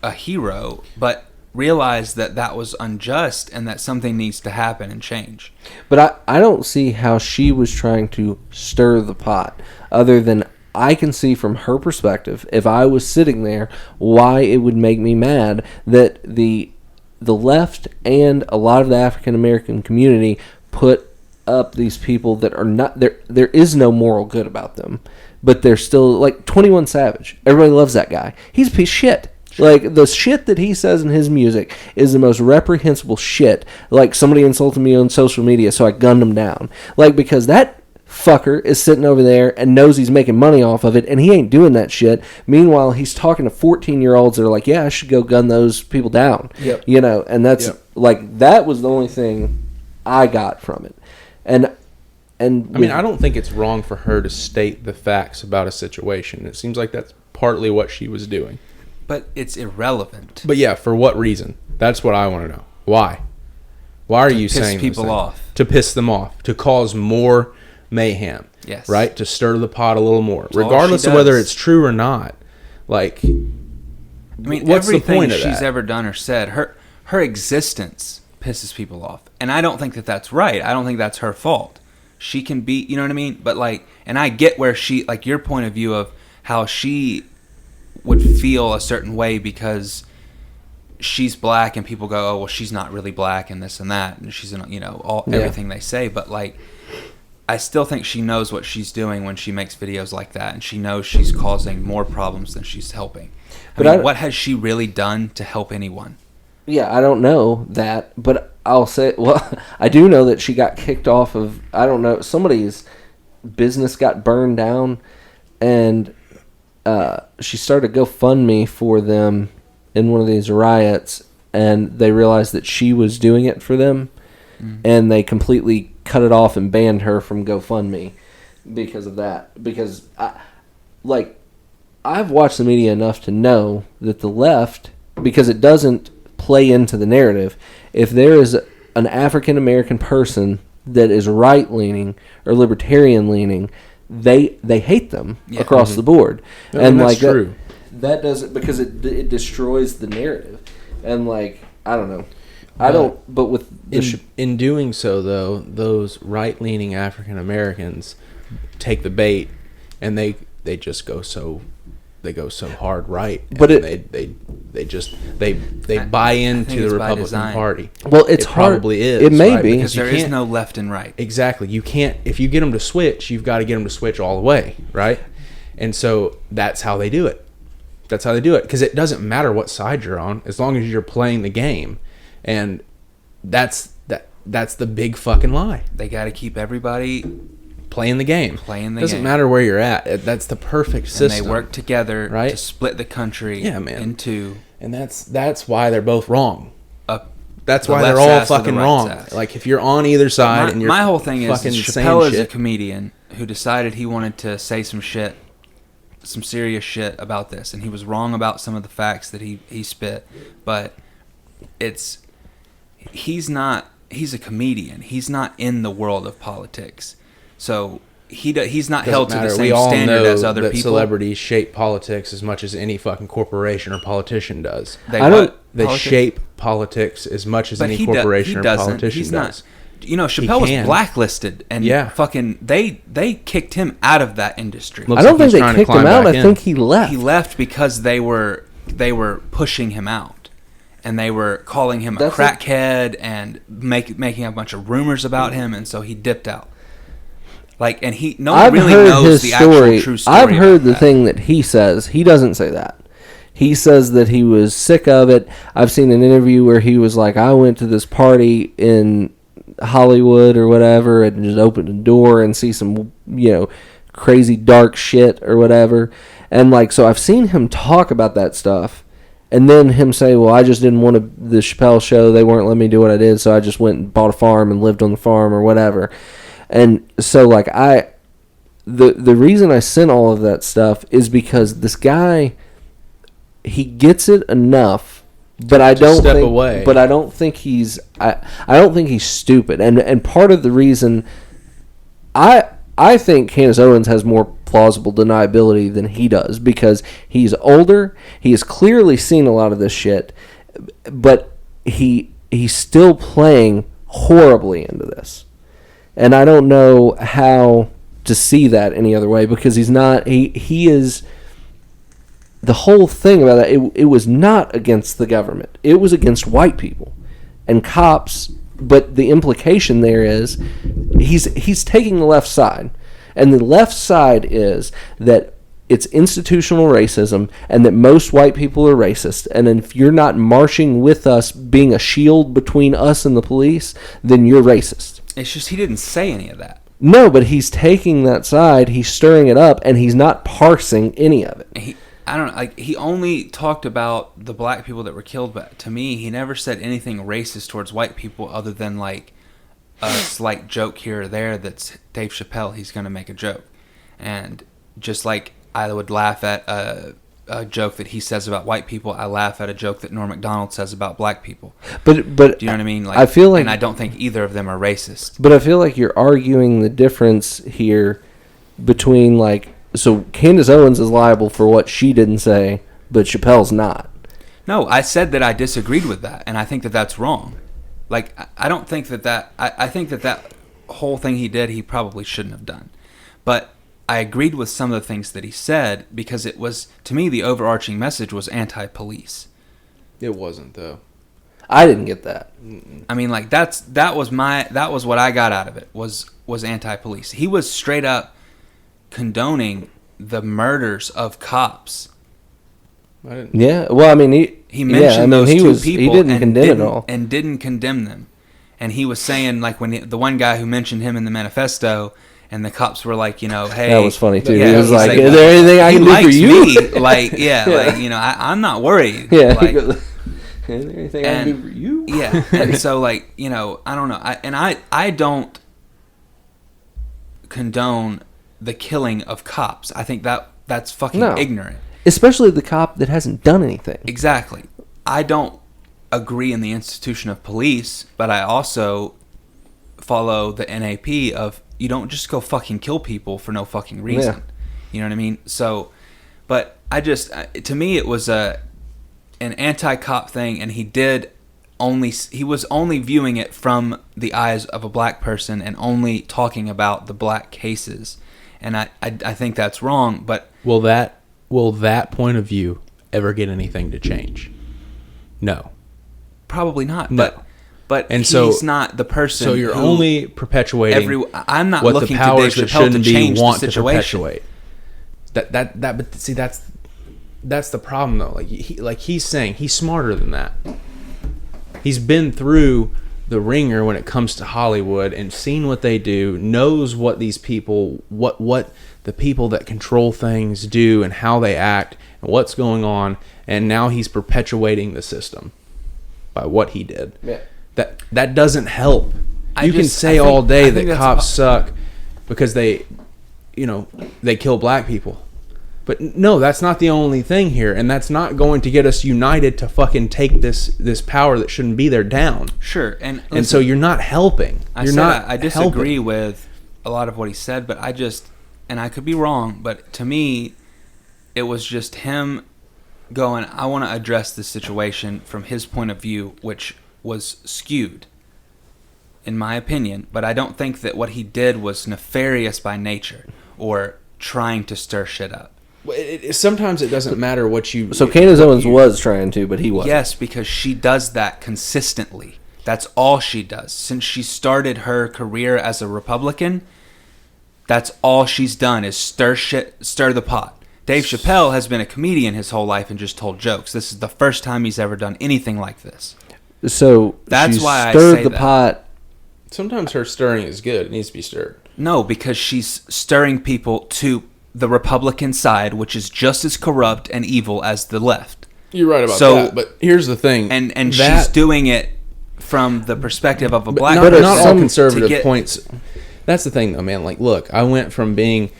Speaker 3: a hero, but realize that was unjust and that something needs to happen and change.
Speaker 2: But I don't see how she was trying to stir the pot, other than I can see from her perspective, if I was sitting there, why it would make me mad that the left and a lot of the African American community put up these people that are not there. There is no moral good about them, but they're still like 21 Savage. Everybody loves that guy. He's a piece of shit. Like, the shit that he says in his music is the most reprehensible shit. Like, somebody insulted me on social media, so I gunned him down. Like, because that fucker is sitting over there and knows he's making money off of it, and he ain't doing that shit. Meanwhile, he's talking to 14-year-olds that are like, yeah, I should go gun those people down.
Speaker 1: Yep.
Speaker 2: And that's,
Speaker 1: Yep.
Speaker 2: like, that was the only thing I got from it. And
Speaker 1: I mean, I don't think it's wrong for her to state the facts about a situation. It seems like that's partly what she was doing.
Speaker 3: But it's irrelevant.
Speaker 1: But yeah, for what reason? That's what I want to know. Why? Why are you
Speaker 3: piss
Speaker 1: saying
Speaker 3: people
Speaker 1: these things?
Speaker 3: off.
Speaker 1: To piss them off, to cause more mayhem.
Speaker 3: Yes.
Speaker 1: Right? To stir the pot a little more,
Speaker 3: all she
Speaker 1: regardless of whether
Speaker 3: does.
Speaker 1: it's true or not. Like,
Speaker 3: I mean,
Speaker 1: what's the
Speaker 3: everything
Speaker 1: point of
Speaker 3: she's
Speaker 1: that?
Speaker 3: ever done or said, her existence pisses people off. And I don't think that that's right. I don't think that's her fault. She can be, you know what I mean? But like, and I get where she, like your point of view of how she would feel a certain way because she's black and people go, oh, well, she's not really black and this and that. And she's, everything they say. But like, I still think she knows what she's doing when she makes videos like that. And she knows she's causing more problems than she's helping.
Speaker 2: But
Speaker 3: I mean,
Speaker 2: I-
Speaker 3: what has she really done to help anyone?
Speaker 2: Yeah, I don't know that, but I'll say, well, I do know that she got kicked off of, I don't know, somebody's business got burned down, and she started GoFundMe for them in one of these riots, and they realized that she was doing it for them, and they completely cut it off and banned her from GoFundMe because of that. Because, I've watched the media enough to know that the left, because it doesn't play into the narrative, if there is an African American person that is right leaning or libertarian leaning, they hate them across the board.
Speaker 1: No,
Speaker 2: and
Speaker 1: that's true.
Speaker 2: That doesn't, because it destroys the narrative. And I don't know. I don't, but with
Speaker 1: in doing so, though, those right leaning African Americans take the bait, and they just go so hard right.
Speaker 2: But
Speaker 1: they buy into the Republican Party.
Speaker 2: Well, it's
Speaker 1: it
Speaker 2: hard.
Speaker 1: Probably is.
Speaker 2: It may
Speaker 1: right?
Speaker 2: be,
Speaker 3: because there is no left and right.
Speaker 1: Exactly. You can't, if you get them to switch, you've got to get them to switch all the way, right? And so that's how they do it. That's how they do it, because it doesn't matter what side you're on as long as you're playing the game, and that's the big fucking lie.
Speaker 3: They got to keep everybody
Speaker 1: playing the game. Doesn't matter where you're at. That's the perfect system.
Speaker 3: And they work together,
Speaker 1: right,
Speaker 3: to split the country into.
Speaker 1: And that's why they're both wrong. That's
Speaker 3: the
Speaker 1: why they're all fucking wrong.
Speaker 3: Ass.
Speaker 1: Like, if you're on either side and you're
Speaker 3: my whole thing is
Speaker 1: fucking
Speaker 3: Chappelle is
Speaker 1: shit.
Speaker 3: a comedian who decided he wanted to say some serious shit about this, and he was wrong about some of the facts that he spit, but he's a comedian. He's not in the world of politics. So he's not held to the same standard as other people.
Speaker 1: Celebrities shape politics as much as any fucking corporation or politician does. They shape politics as much as any corporation or politician does.
Speaker 3: Chappelle was blacklisted, and fucking they kicked him out of that industry.
Speaker 2: I don't think they kicked him out. I think he left.
Speaker 3: He left because they were pushing him out, and they were calling him a crackhead and making a bunch of rumors about him, and so he dipped out. No one really knows the actual true story.
Speaker 2: I've heard the thing that he says. He doesn't say that. He says that he was sick of it. I've seen an interview where he was like, I went to this party in Hollywood or whatever and just opened a door and see some, crazy dark shit or whatever. And so I've seen him talk about that stuff. And then him say, well, I just didn't want the Chappelle show. They weren't letting me do what I did, so I just went and bought a farm and lived on the farm or whatever. And so, the reason I sent all of that stuff is because this guy, he gets it enough, but I don't think. Away. But I don't think he's. I don't think he's stupid. And part of the reason, I think Candace Owens has more plausible deniability than he does, because he's older. He has clearly seen a lot of this shit, but he's still playing horribly into this. And I don't know how to see that any other way, because he's not. He is. The whole thing about that, it was not against the government. It was against white people and cops. But the implication there is he's taking the left side, and the left side is that it's institutional racism, and that most white people are racist. And if you're not marching with us, being a shield between us and the police, then you're racist.
Speaker 3: It's just he didn't say any of that.
Speaker 2: No, but he's taking that side, he's stirring it up, and he's not parsing any of it.
Speaker 3: I don't know, he only talked about the black people that were killed, but to me, he never said anything racist towards white people other than a slight joke here or there that's Dave Chappelle, he's going to make a joke. And just like I would laugh at a joke that he says about white people, I laugh at a joke that Norm Macdonald says about black people. But do you know what I mean?
Speaker 2: I feel like,
Speaker 3: and I don't think either of them are racist.
Speaker 2: But I feel like you're arguing the difference here between so Candace Owens is liable for what she didn't say, but Chappelle's not.
Speaker 3: No, I said that I disagreed with that, and I think that that's wrong. I don't think that I think that whole thing he did, he probably shouldn't have done. But I agreed with some of the things that he said, because it was, to me, the overarching message was anti-police.
Speaker 1: It wasn't, though.
Speaker 2: I didn't get that.
Speaker 3: I mean, that was what I got out of it, was anti-police. He was straight up condoning the murders of cops.
Speaker 2: Yeah, well, I mean,
Speaker 3: He mentioned those two people.
Speaker 2: He didn't condemn it all.
Speaker 3: And didn't condemn them. And he was saying, like, when the one guy who mentioned him in the manifesto, and the cops were like, hey.
Speaker 2: That was funny, too.
Speaker 3: Yeah,
Speaker 2: he was like, is there anything I can do for you?
Speaker 3: Me. Like, I'm not worried.
Speaker 2: Yeah.
Speaker 3: Like,
Speaker 2: is there anything I can do for you?
Speaker 3: Yeah. And so, like, I don't know. I don't condone the killing of cops. I think that's fucking ignorant.
Speaker 2: Especially the cop that hasn't done anything.
Speaker 3: Exactly. I don't agree in the institution of police, but I also follow the NAP of you don't just go fucking kill people for no fucking reason.
Speaker 2: Yeah.
Speaker 3: You know what I mean? So, but I just, to me, it was an anti-cop thing, and he was only viewing it from the eyes of a black person and only talking about the black cases. And I think that's wrong, but...
Speaker 1: Will that point of view ever get anything to change? No.
Speaker 3: Probably not.
Speaker 1: No.
Speaker 3: But
Speaker 1: and
Speaker 3: he's not the person.
Speaker 1: So you're only perpetuating
Speaker 3: I'm not
Speaker 1: what
Speaker 3: looking
Speaker 1: the powers
Speaker 3: to Dave
Speaker 1: that
Speaker 3: Chappelle
Speaker 1: shouldn't
Speaker 3: to change
Speaker 1: be want
Speaker 3: the
Speaker 1: to
Speaker 3: situation.
Speaker 1: perpetuate. But see, that's the problem though. Like he's saying, he's smarter than that. He's been through the ringer when it comes to Hollywood and seen what they do, knows what these people, what the people that control things do and how they act and what's going on, and now he's perpetuating the system by what he did.
Speaker 2: Yeah.
Speaker 1: That doesn't help. You can say all day that cops suck because they kill black people. But no, that's not the only thing here, and that's not going to get us united to fucking take this power that shouldn't be there down.
Speaker 3: Sure, and
Speaker 1: so you're not helping.
Speaker 3: I disagree with a lot of what he said, but and I could be wrong, but to me, it was just him going, I want to address this situation from his point of view, which was skewed, in my opinion. But I don't think that what he did was nefarious by nature or trying to stir shit up.
Speaker 1: Sometimes it doesn't matter what you...
Speaker 2: So Candace Owens was trying to, but he wasn't.
Speaker 3: Yes, because she does that consistently. That's all she does. Since she started her career as a Republican, that's all she's done is stir the pot. Dave Chappelle has been a comedian his whole life and just told jokes. This is the first time he's ever done anything like this.
Speaker 2: So
Speaker 3: that's why
Speaker 2: stirred
Speaker 3: I say
Speaker 2: the
Speaker 3: that.
Speaker 2: pot.
Speaker 1: Sometimes her stirring is good. It needs to be stirred.
Speaker 3: No, because she's stirring people to the Republican side, which is just as corrupt and evil as the left.
Speaker 1: You're right about that. But here's the thing.
Speaker 3: And she's doing it from the perspective of a black
Speaker 1: person.
Speaker 3: Not
Speaker 1: all conservative points. That's the thing, though, man. Like, look, I went from being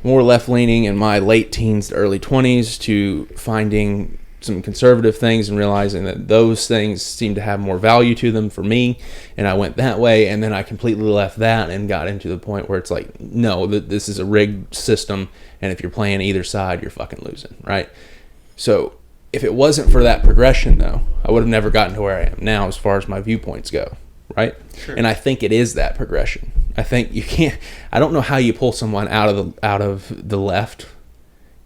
Speaker 1: more left-leaning in my late teens to early 20s to finding some conservative things and realizing that those things seem to have more value to them for me, and I went that way, and then I completely left that and got into the point where it's like, no, this is a rigged system, and if you're playing either side, you're fucking losing, right? So if it wasn't for that progression, though, I would have never gotten to where I am now as far as my viewpoints go, right? Sure. And I think it is that progression. I think you can't. I don't know how you pull someone out of the left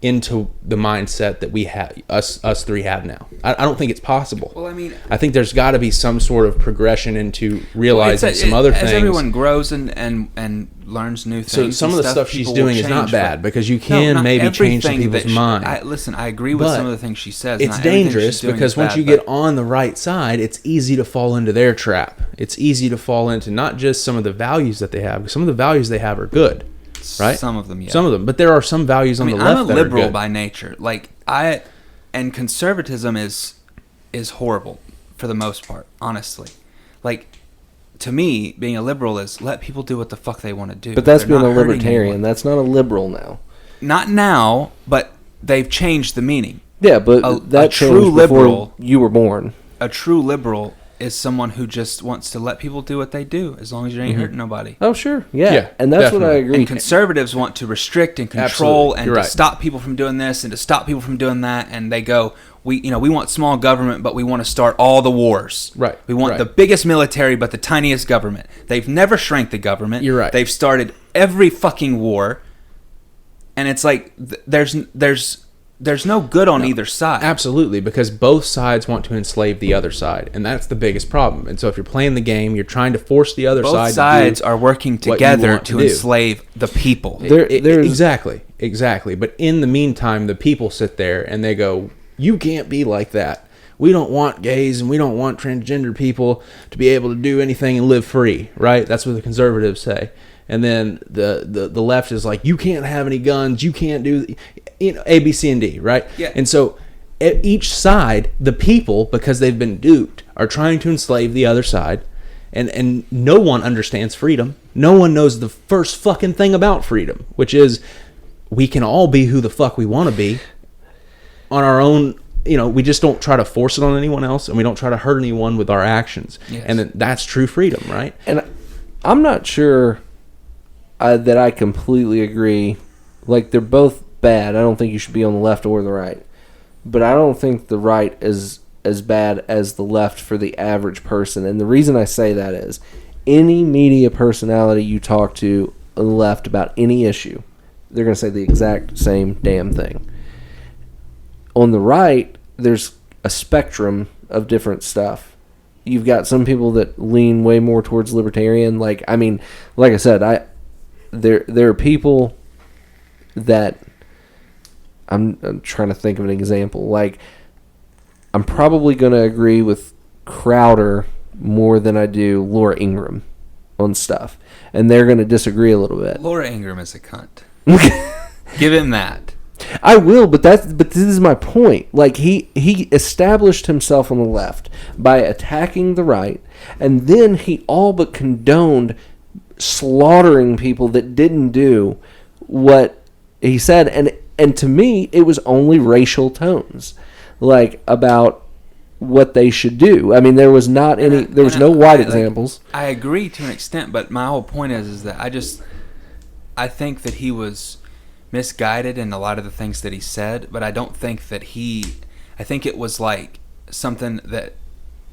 Speaker 1: into the mindset that we have, us three have now. I don't think it's possible.
Speaker 3: Well, I mean,
Speaker 1: I think there's got to be some sort of progression into realizing some other things.
Speaker 3: As everyone grows and learns new things.
Speaker 1: So some of the stuff she's doing is not bad because you can maybe change some people's mind.
Speaker 3: I agree with some of the things she says.
Speaker 1: It's dangerous because once you get on the right side, it's easy to fall into their trap. It's easy to fall into not just some of the values that they have, because some of the values they have are good. Right?
Speaker 3: Some of them, yeah.
Speaker 1: Some of them, but there are some values on the left that are good.
Speaker 3: I'm a liberal by nature. And conservatism is horrible for the most part, honestly. Like, to me, being a liberal is let people do what the fuck they want to do.
Speaker 2: But that's being a libertarian. That's not a liberal now.
Speaker 3: Not now, but they've changed the meaning.
Speaker 2: Yeah, but that changed before you were born.
Speaker 3: A true liberal is someone who just wants to let people do what they do as long as you ain't hurting nobody.
Speaker 2: Oh, sure. Yeah. And that's
Speaker 1: definitely.
Speaker 2: what I agree.
Speaker 3: And conservatives want to restrict and control and
Speaker 1: to
Speaker 3: stop people from doing this and to stop people from doing that. And they go, we want small government, but we want to start all the wars.
Speaker 1: Right.
Speaker 3: We want the biggest military, but the tiniest government. They've never shrank the government.
Speaker 1: You're right.
Speaker 3: They've started every fucking war. And it's like, there's no good on either side.
Speaker 1: Absolutely, because both sides want to enslave the other side, and that's the biggest problem. And so if you're playing the game, you're trying to force the other side to do
Speaker 3: both sides are working together to enslave the people.
Speaker 1: Exactly. But in the meantime, the people sit there and they go, you can't be like that. we don't want gays and we don't want transgender people to be able to do anything and live free, right? That's what the conservatives say. And then the left is like, you can't have any guns, you can't do, A, B, C, and D, right?
Speaker 3: Yeah.
Speaker 1: And so at each side, the people, because they've been duped, are trying to enslave the other side. And no one understands freedom. No one knows the first fucking thing about freedom, which is we can all be who the fuck we want to be on our own. We just don't try to force it on anyone else, and we don't try to hurt anyone with our actions. Yes. And that's true freedom, right?
Speaker 2: And I'm not sure that I completely agree. Like, they're both bad. I don't think you should be on the left or the right. But I don't think the right is as bad as the left for the average person. And the reason I say that is any media personality you talk to on the left about any issue, they're going to say the exact same damn thing. On the right, there's a spectrum of different stuff. You've got some people that lean way more towards libertarian. Like I said, there are people that I'm trying to think of an example. Like, I'm probably going to agree with Crowder more than I do Laura Ingram on stuff. And they're going to disagree a little bit.
Speaker 3: Laura Ingram is a cunt. Give him that.
Speaker 2: I will, but this is my point. Like, he established himself on the left by attacking the right, and then he all but condoned slaughtering people that didn't do what he said. And to me, it was only racial tones, like, about what they should do. I mean, there was not any. There was no white examples.
Speaker 3: I agree to an extent, but my whole point is that I think that he was misguided in a lot of the things that he said, but I don't think that I think it was like something that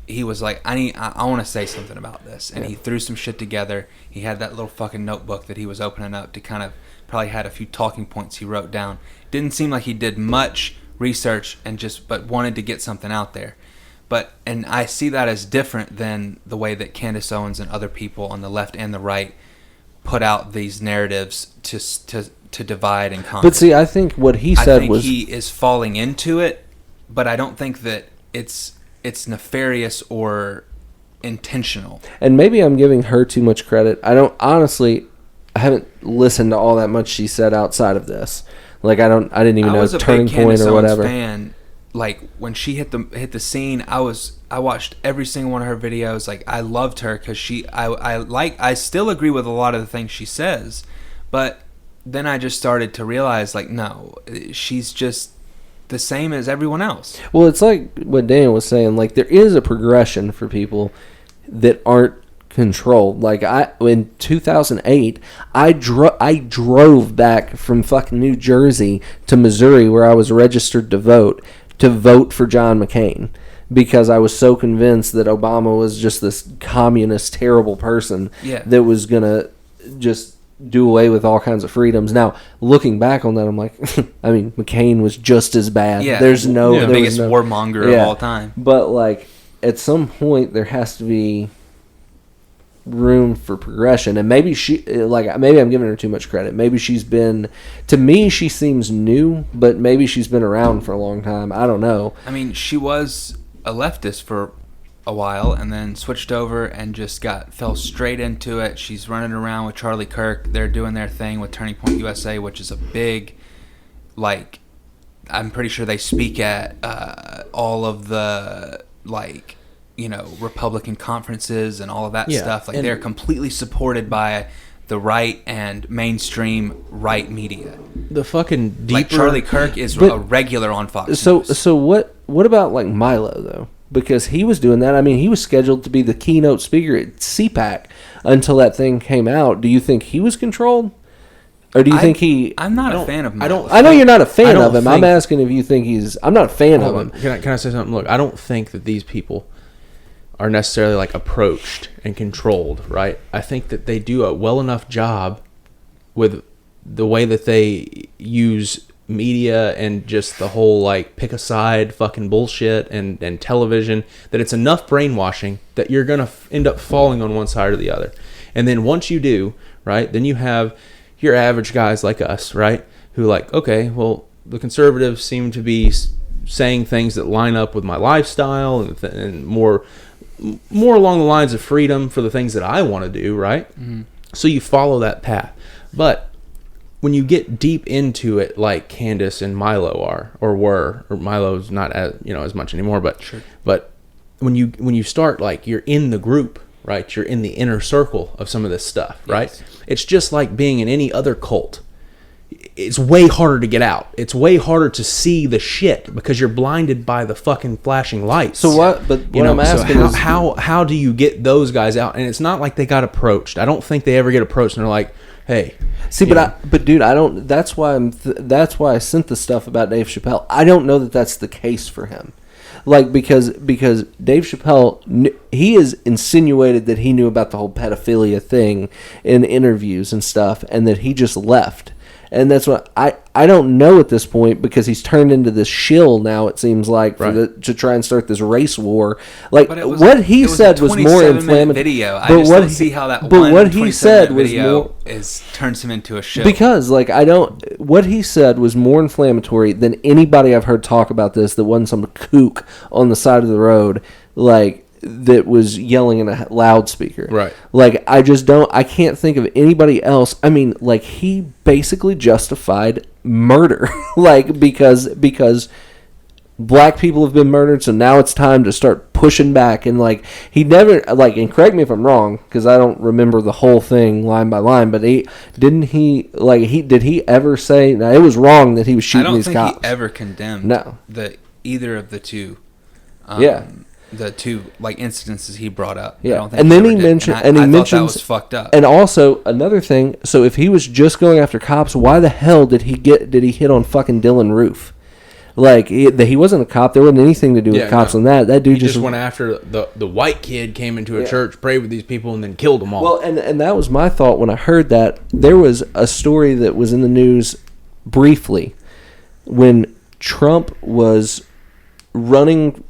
Speaker 3: he was like, I want to say something about this, and he threw some shit together. He had that little fucking notebook that he was opening up to kind of probably had a few talking points he wrote down. Didn't seem like he did much research but wanted to get something out there. And I see that as different than the way that Candace Owens and other people on the left and the right put out these narratives to divide and conquer.
Speaker 2: But see, I think what he said was
Speaker 3: he is falling into it, but I don't think that it's nefarious or intentional.
Speaker 2: And maybe I'm giving her too much credit. I haven't listened to all that much she said outside of this. Like, I didn't even know Turning Point or whatever.
Speaker 3: Fan. Like, when she hit the scene, I watched every single one of her videos. Like, I loved her because I still agree with a lot of the things she says, but then I just started to realize, like, no, she's just the same as everyone else.
Speaker 2: Well, it's like what Daniel was saying. Like, there is a progression for people that aren't controlled. Like, in 2008, I drove back from fucking New Jersey to Missouri, where I was registered to vote for John McCain, because I was so convinced that Obama was just this communist, terrible person that was gonna just do away with all kinds of freedoms. Now, looking back on that, I'm like, I mean, McCain was just as bad.
Speaker 3: Yeah,
Speaker 2: there's no
Speaker 3: the biggest warmonger of all time.
Speaker 2: But, like, at some point, there has to be room for progression. And maybe maybe I'm giving her too much credit. Maybe to me, she seems new, but maybe she's been around for a long time. I don't know.
Speaker 3: I mean, she was a leftist for a while and then switched over and just fell straight into it. She's running around with Charlie Kirk. They're doing their thing with Turning Point USA, which is a big, like, I'm pretty sure they speak at all of the, like, Republican conferences and all of that stuff. Like, they're completely supported by the right and mainstream right media.
Speaker 1: The fucking deeper...
Speaker 3: Like, Charlie Kirk is a regular on Fox News.
Speaker 2: So what about, like, Milo, though? Because he was doing that. I mean, he was scheduled to be the keynote speaker at CPAC until that thing came out. Do you think he was controlled? Or do you think he...
Speaker 3: I'm not a fan of Milo.
Speaker 2: I know you're not a fan of him. I'm asking if you think he's... I'm not a fan of him.
Speaker 1: Can I say something? Look, I don't think that these people are necessarily, like, approached and controlled, right? I think that they do a well enough job with the way that they use media and just the whole, like, pick a side fucking bullshit and television, that it's enough brainwashing that you're going to end up falling on one side or the other. And then once you do, right, then you have your average guys like us, right, who, like, okay, well, the conservatives seem to be saying things that line up with my lifestyle and more along the lines of freedom for the things that I want to do, right? Mm-hmm. So you follow that path. But when you get deep into it, like Candace and Milo are, or were, or Milo's not as, as much anymore, but sure. But when you start, like, you're in the group, right? You're in the inner circle of some of this stuff, right? Yes. It's just like being in any other cult. It's way harder to get out. It's way harder to see the shit because you're blinded by the fucking flashing lights.
Speaker 2: So what? But what I'm asking is
Speaker 1: how do you get those guys out? And it's not like they got approached. I don't think they ever get approached and they're like, "Hey."
Speaker 2: See, but dude, I don't. That's why that's why I sent the stuff about Dave Chappelle. I don't know that that's the case for him. Like, because Dave Chappelle, he has insinuated that he knew about the whole pedophilia thing in interviews and stuff, and that he just left. And that's what I don't know at this point, because he's turned into this shill now, it seems like, to try and start this race war. Like, what he said was more inflammatory.
Speaker 3: Video. I just don't see how that.
Speaker 2: But what he said was more
Speaker 3: turns him into a shill.
Speaker 2: Because, like, what he said was more inflammatory than anybody I've heard talk about this that wasn't some kook on the side of the road, like, that was yelling in a loudspeaker.
Speaker 1: Right.
Speaker 2: Like, I can't think of anybody else. I mean, like, he basically justified murder. Like, because black people have been murdered, so now it's time to start pushing back. And, like, he never, like, and correct me if I'm wrong, because I don't remember the whole thing line by line, but did he ever say, now, it was wrong that he was shooting these cops?
Speaker 3: I don't think he ever condemned either of the two. The two, like, incidences he brought up.
Speaker 2: Yeah,
Speaker 3: I don't think
Speaker 2: and then he mentioned,
Speaker 3: I thought that was fucked up.
Speaker 2: And also another thing. So if he was just going after cops, why the hell did he hit on fucking Dylan Roof? Like, he wasn't a cop. There wasn't anything to do with cops on that. That dude
Speaker 1: just went after the white kid, came into a church, prayed with these people, and then killed them all.
Speaker 2: Well, and that was my thought when I heard that. There was a story that was in the news briefly when Trump was running.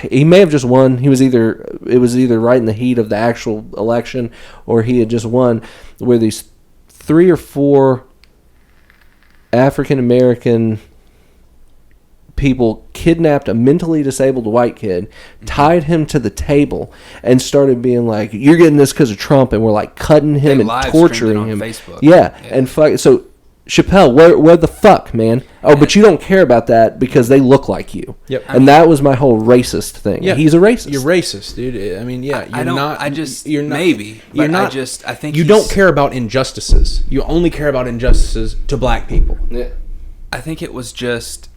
Speaker 2: He may have just won. It was either right in the heat of the actual election, or he had just won, where these 3 or 4 African American people kidnapped a mentally disabled white kid, tied him to the table, and started being like, "You're getting this because of Trump," and we're like cutting him and torturing him.
Speaker 3: Facebook.
Speaker 2: Yeah, and so Chappelle, where the fuck, man? Oh, but you don't care about that because they look like you.
Speaker 1: Yep.
Speaker 2: And that was my whole racist thing. Yeah. He's a racist.
Speaker 1: You're racist, dude. I mean, yeah, you're not. I
Speaker 3: think
Speaker 1: you don't care about injustices. You only care about injustices to black people.
Speaker 2: Yeah.
Speaker 3: I think it was just.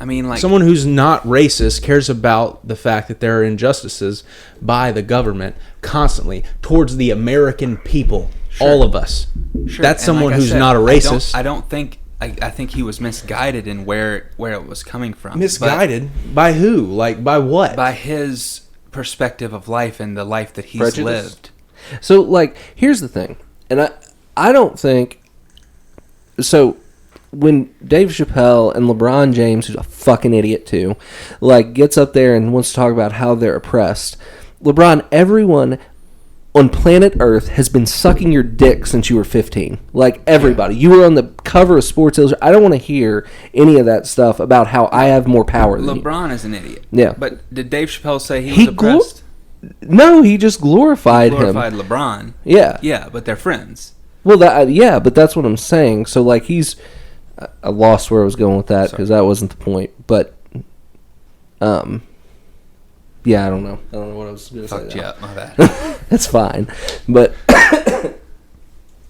Speaker 3: I mean, like,
Speaker 1: someone who's not racist cares about the fact that there are injustices by the government constantly towards the American people. Sure. All of us.
Speaker 3: Sure.
Speaker 1: That's someone who's not a racist.
Speaker 3: I don't think. I think he was misguided in where it was coming from.
Speaker 1: Misguided by who? Like, by what?
Speaker 3: By his perspective of life and the life that he's lived.
Speaker 2: So, like, here's the thing, and I don't think so. When Dave Chappelle and LeBron James, who's a fucking idiot too, like, gets up there and wants to talk about how they're oppressed, LeBron, everyone on planet Earth has been sucking your dick since you were 15. Like, everybody. You were on the cover of Sports Illustrated. I don't want to hear any of that stuff about how I have more power than you.
Speaker 3: LeBron is an idiot.
Speaker 2: Yeah.
Speaker 3: But did Dave Chappelle say he was oppressed?
Speaker 2: No, he just glorified him.
Speaker 3: Glorified LeBron.
Speaker 2: Yeah.
Speaker 3: Yeah, but they're friends.
Speaker 2: Well, but that's what I'm saying. So, like, I lost where I was going with that because that wasn't the point. But, yeah, I don't know. I don't know what I was going to say.
Speaker 3: Fucked you up, my bad.
Speaker 2: That's fine. But I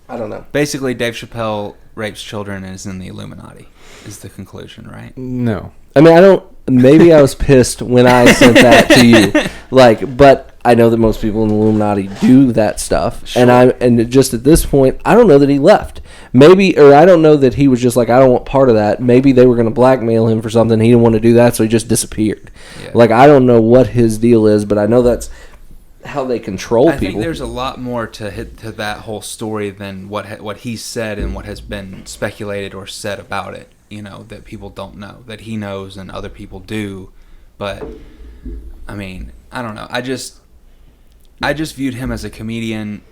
Speaker 2: don't know.
Speaker 3: Basically, Dave Chappelle rapes children and is in the Illuminati, is the conclusion, right?
Speaker 1: No.
Speaker 2: I mean, maybe I was pissed when I sent that to you. Like, but I know that most people in the Illuminati do that stuff. Sure. And just at this point, I don't know that he left. Maybe, or I don't know that he was just like, I don't want part of that. Maybe they were going to blackmail him for something. He didn't want to do that, so he just disappeared. Yeah. Like, I don't know what his deal is, but I know that's how they control people. I think
Speaker 3: there's a lot more to that whole story than what he said and what has been speculated or said about it. You know, that people don't know, that he knows and other people do. But, I mean, I don't know. I just viewed him as a comedian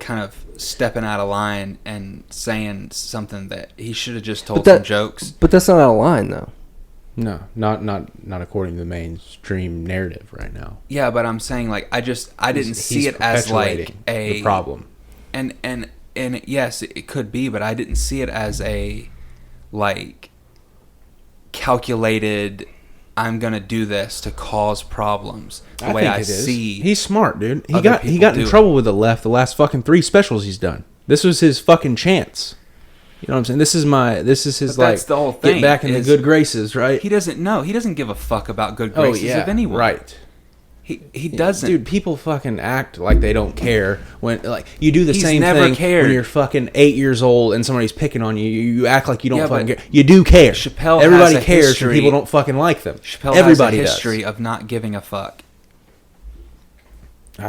Speaker 3: kind of stepping out of line and saying something that he should have just told some jokes.
Speaker 2: But that's not out of line, though.
Speaker 1: No, not according to the mainstream narrative right now.
Speaker 3: Yeah, but I'm saying like I didn't see it as like
Speaker 1: the problem.
Speaker 3: And yes, it could be, but I didn't see it as a like calculated, I'm gonna do this to cause problems. The way I see,
Speaker 1: he's smart, dude. He got in trouble with the left the last fucking 3 specials he's done. This was his fucking chance. You know what I'm saying? This is his like
Speaker 3: that's the whole thing,
Speaker 1: get back in the good graces, right?
Speaker 3: He doesn't know. He doesn't give a fuck about good graces of anyone.
Speaker 1: Right.
Speaker 3: He doesn't.
Speaker 1: Dude, people fucking act like they don't care when like you do the same
Speaker 3: never
Speaker 1: thing
Speaker 3: cared.
Speaker 1: when you're fucking 8 years old and somebody's picking on you. You act like you don't fucking care. You do care.
Speaker 3: Chappelle
Speaker 1: Everybody
Speaker 3: has a
Speaker 1: cares
Speaker 3: history,
Speaker 1: when people don't fucking like them.
Speaker 3: Chappelle
Speaker 1: Everybody
Speaker 3: has a history of not giving a fuck.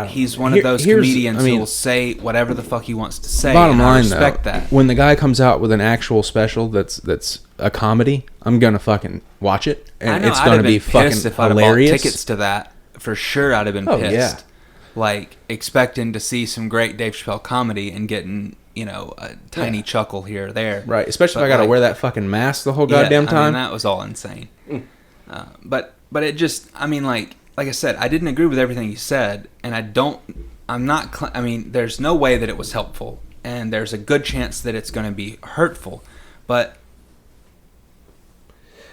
Speaker 3: He's one of those comedians who will say whatever the fuck he wants to say.
Speaker 1: Bottom line,
Speaker 3: I respect that.
Speaker 1: When the guy comes out with an actual special that's a comedy, I'm gonna fucking watch it, and it's gonna be fucking
Speaker 3: if
Speaker 1: hilarious.
Speaker 3: I'd have bought tickets to that for sure. I'd have been pissed.
Speaker 1: Yeah.
Speaker 3: Like expecting to see some great Dave Chappelle comedy and getting a tiny chuckle here or there.
Speaker 1: Right, especially if I gotta wear that fucking mask the whole goddamn time.
Speaker 3: I mean, that was all insane. But it just, I mean, like I said, I didn't agree with everything you said, and I mean, there's no way that it was helpful, and there's a good chance that it's going to be hurtful. But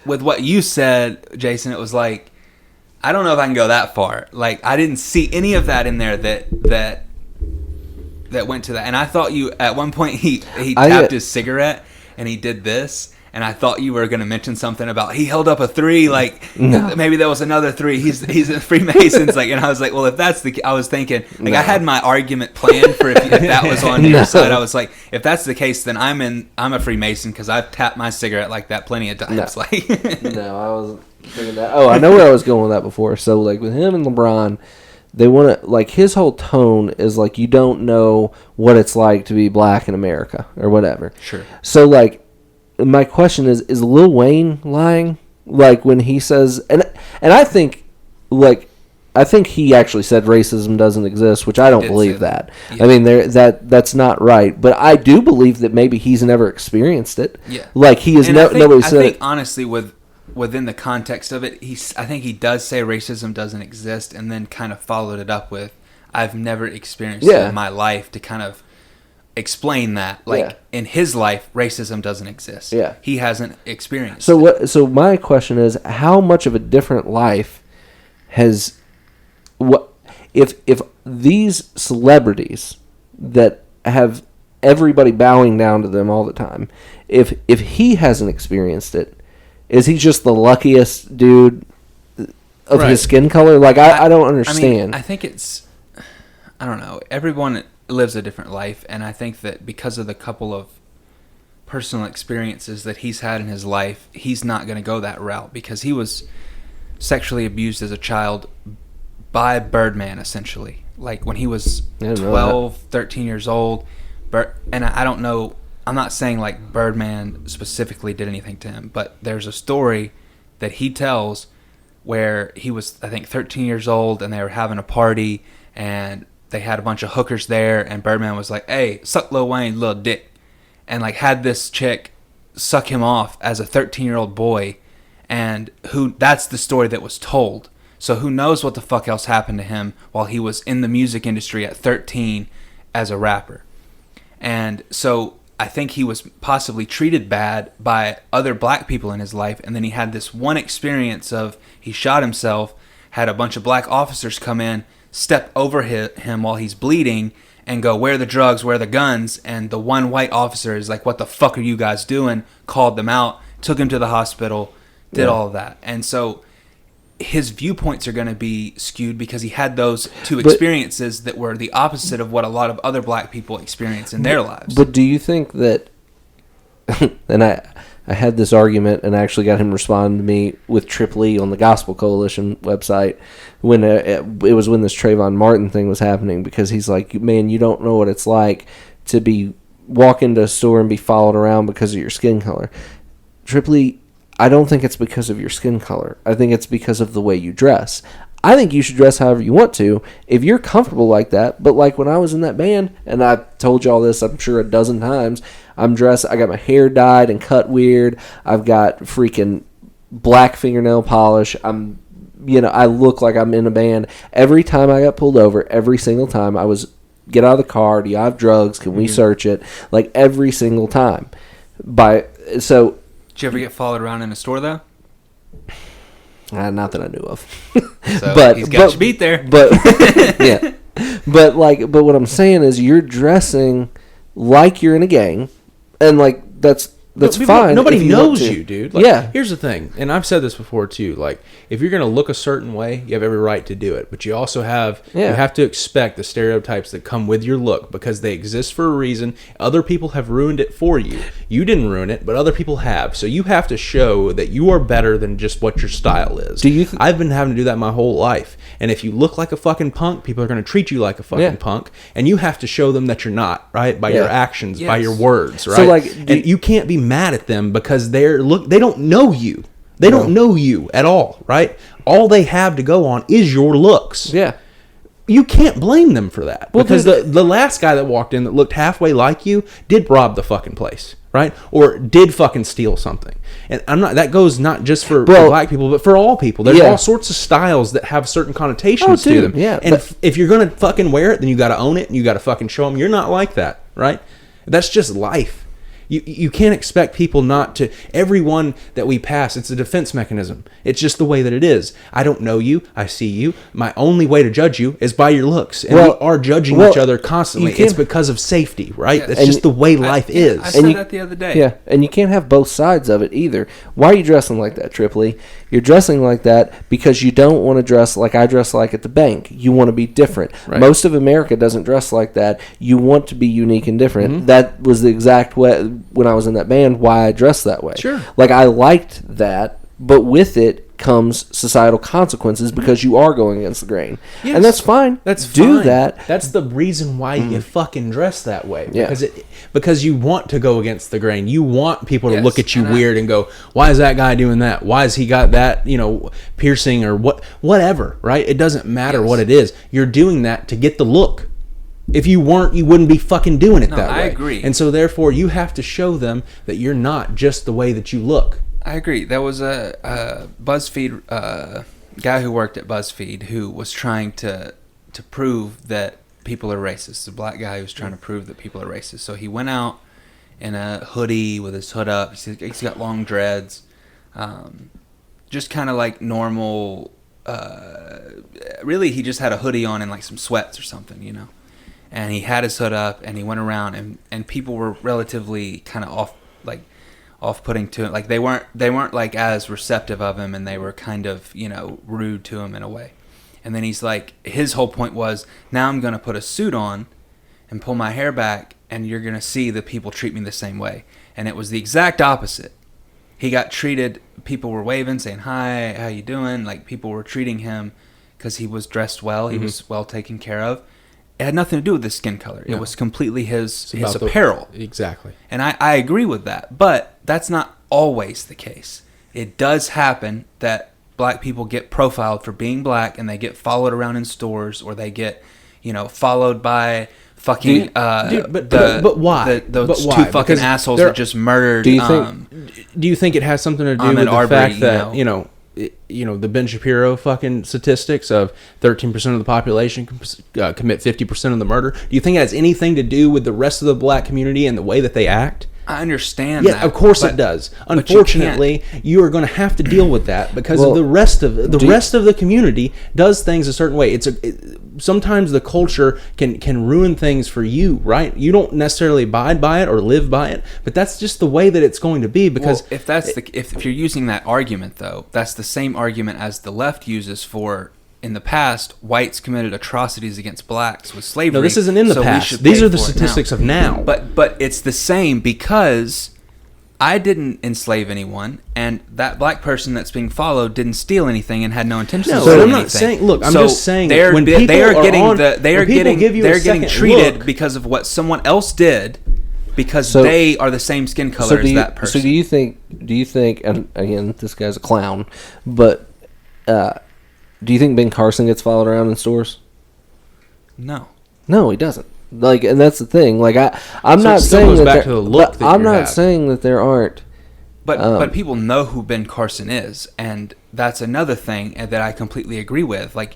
Speaker 3: with what you said, Jason, it was like, I don't know if I can go that far. Like, I didn't see any of that in there that went to that. And I thought you, at one point, he tapped his cigarette, and he did this. And I thought you were going to mention something about he held up a 3, like maybe there was another 3. He's a Freemasons, like, and I was like, well, if that's I was thinking, like, I had my argument planned for if that was on your side. I was like, if that's the case, then I'm a Freemason because I've tapped my cigarette like that plenty of times.
Speaker 2: No.
Speaker 3: Like,
Speaker 2: no, I wasn't thinking that. Oh, I know where I was going with that before. So, like, with him and LeBron, they want to, like, his whole tone is like, you don't know what it's like to be black in America or whatever.
Speaker 3: Sure.
Speaker 2: So, like, my question is Lil Wayne lying? Like when he says, and I think he actually said racism doesn't exist, which I don't believe that. Yeah. I mean, that's not right. But I do believe that maybe he's never experienced it.
Speaker 3: Yeah.
Speaker 2: Like he is nobody said.
Speaker 3: I think honestly, within the context of it, I think he does say racism doesn't exist, and then kind of followed it up with, "I've never experienced it in my life," to kind of explain that, like, in his life racism doesn't exist.
Speaker 2: Yeah,
Speaker 3: he hasn't experienced
Speaker 2: it. So my question is, how much of a different life has if these celebrities that have everybody bowing down to them all the time, if he hasn't experienced it, is he just the luckiest dude of his skin color? Like, I don't understand.
Speaker 3: I mean, I think it's, I don't know, everyone lives a different life, and I think that because of the couple of personal experiences that he's had in his life, he's not going to go that route, because he was sexually abused as a child by Birdman, essentially. Like when he was 12, 13 years old, and I don't know, I'm not saying like Birdman specifically did anything to him, but there's a story that he tells where he was, I think, 13 years old, and they were having a party, and they had a bunch of hookers there, and Birdman was like, "Hey, suck Lil Wayne, little dick," and like had this chick suck him off as a 13-year-old boy, and that's the story that was told. So who knows what the fuck else happened to him while he was in the music industry at 13 as a rapper. And so I think he was possibly treated bad by other black people in his life, and then he had this one experience of he shot himself, had a bunch of black officers come in, step over him while he's bleeding and go, "Where are the drugs, where are the guns?" And the one white officer is like, "What the fuck are you guys doing?" Called them out, took him to the hospital, did all of that. And so his viewpoints are going to be skewed because he had those two experiences that were the opposite of what a lot of other black people experience in their lives.
Speaker 2: But do you think that, and I had this argument and I actually got him to respond to me with Trip Lee on the Gospel Coalition website when it was when this Trayvon Martin thing was happening, because he's like, "Man, you don't know what it's like to walk into a store and be followed around because of your skin color." Trip Lee, I don't think it's because of your skin color. I think it's because of the way you dress. I think you should dress however you want to if you're comfortable like that. But like when I was in that band, and I've told y'all this, I'm sure a dozen times, I'm dressed. I got my hair dyed and cut weird. I've got freaking black fingernail polish. I look like I'm in a band. Every time I got pulled over, every single time I was, get out of the car. Do you have drugs? Can we search it? Like every single time. So.
Speaker 3: Did you ever get followed around in a store though?
Speaker 2: Not that I knew of.
Speaker 3: So
Speaker 2: but
Speaker 3: he's got you beat there.
Speaker 2: But yeah. But what I'm saying is you're dressing like you're in a gang, and like that's fine.
Speaker 1: Nobody
Speaker 2: if you
Speaker 1: knows
Speaker 2: want to.
Speaker 1: you, dude. Like,
Speaker 2: yeah.
Speaker 1: Here's the thing, and I've said this before too. Like, if you're gonna look a certain way, you have every right to do it. But you also have you have to expect the stereotypes that come with your look because they exist for a reason. Other people have ruined it for you. You didn't ruin it, but other people have. So you have to show that you are better than just what your style is. I've been having to do that my whole life. And if you look like a fucking punk, people are going to treat you like a fucking punk, and you have to show them that you're not, right? By your actions, by your words, right?
Speaker 2: So like,
Speaker 1: and you can't be mad at them because they don't know you. They don't know you at all, right? All they have to go on is your looks.
Speaker 2: Yeah.
Speaker 1: You can't blame them for that because the last guy that walked in that looked halfway like you did rob the fucking place, right? Or did fucking steal something. And that goes not just for black people, but for all people. There's all sorts of styles that have certain connotations to them.
Speaker 2: Yeah,
Speaker 1: and if you're going to fucking wear it, then you got to own it and you got to fucking show them you're not like that, right? That's just life. You can't expect people not to. Everyone that we pass, it's a defense mechanism. It's just the way that it is. I don't know you. I see you. My only way to judge you is by your looks. And we are judging each other constantly. It's because of safety, right? That's just the way life is.
Speaker 3: I said that the other day.
Speaker 2: Yeah, and you can't have both sides of it either. Why are you dressing like that, Tripoli? You're dressing like that because you don't want to dress like I dress like at the bank. You want to be different. Right. Most of America doesn't dress like that. You want to be unique and different. Mm-hmm. That was the exact way, when I was in that band, why I dressed that way.
Speaker 1: Sure.
Speaker 2: Like, I liked that, but with it comes societal consequences because you are going against the grain. Yes. And that's fine. Do
Speaker 1: fine.
Speaker 2: that.
Speaker 1: That's the reason why you fucking dress that way.
Speaker 2: Yeah.
Speaker 1: Because you want to go against the grain. You want people to look at you weird and go, why is that guy doing that? Why has he got that, piercing or whatever, right? It doesn't matter what it is. You're doing that to get the look. If you weren't, you wouldn't be fucking doing it that way.
Speaker 3: I agree.
Speaker 1: And so therefore you have to show them that you're not just the way that you look.
Speaker 3: I agree. There was a BuzzFeed guy who worked at BuzzFeed who was trying to prove that people are racist. A black guy who was trying to prove that people are racist. So he went out in a hoodie with his hood up. He's got long dreads, just kind of like normal. Really, he just had a hoodie on and like some sweats or something, And he had his hood up, and he went around, and people were relatively kind of off-putting to it. Like they weren't like as receptive of him, and they were kind of rude to him in a way. And then he's like, his whole point was, now I'm gonna put a suit on and pull my hair back, and you're gonna see that people treat me the same way. And it was the exact opposite. He got treated. People were waving, saying hi, how you doing? Like people were treating him because he was dressed well. He was well taken care of. It had nothing to do with his skin color. It was completely his apparel.
Speaker 1: Exactly.
Speaker 3: And I agree with that. But that's not always the case. It does happen that black people get profiled for being black, and they get followed around in stores, or they get, followed by fucking
Speaker 1: but why?
Speaker 3: Those two fucking assholes that just murdered.
Speaker 1: Do you think it has something to do with the fact that the Ben Shapiro fucking statistics of 13% of the population commit 50% of the murder? Do you think it has anything to do with the rest of the black community and the way that they act?
Speaker 3: I understand that.
Speaker 1: Yeah, of course it does. Unfortunately, you are going to have to deal with that because of the rest of the community does things a certain way. Sometimes the culture can ruin things for you, right? You don't necessarily abide by it or live by it, but that's just the way that it's going to be. Because
Speaker 3: if you're using that argument, though, that's the same argument as the left uses for. In the past, whites committed atrocities against blacks with slavery.
Speaker 1: No, this isn't in the past. These are the statistics of now.
Speaker 3: But it's the same because I didn't enslave anyone, and that black person that's being followed didn't steal anything and had no intention of stealing anything. I'm not saying. Look, I'm just saying they are getting treated because of what someone else did. Because they are the same skin color as that person.
Speaker 2: So do you think? And again, this guy's a clown, but. Do you think Ben Carson gets followed around in stores?
Speaker 3: No.
Speaker 2: No, he doesn't. Like, and that's the thing. Like, I'm
Speaker 1: So
Speaker 2: not
Speaker 1: it still
Speaker 2: saying
Speaker 1: goes
Speaker 2: that
Speaker 1: back
Speaker 2: there-
Speaker 1: to the look
Speaker 2: but
Speaker 1: that
Speaker 2: I'm
Speaker 1: you
Speaker 2: not
Speaker 1: have.
Speaker 2: saying that there aren't.
Speaker 3: But people know who Ben Carson is, and that's another thing that I completely agree with. Like,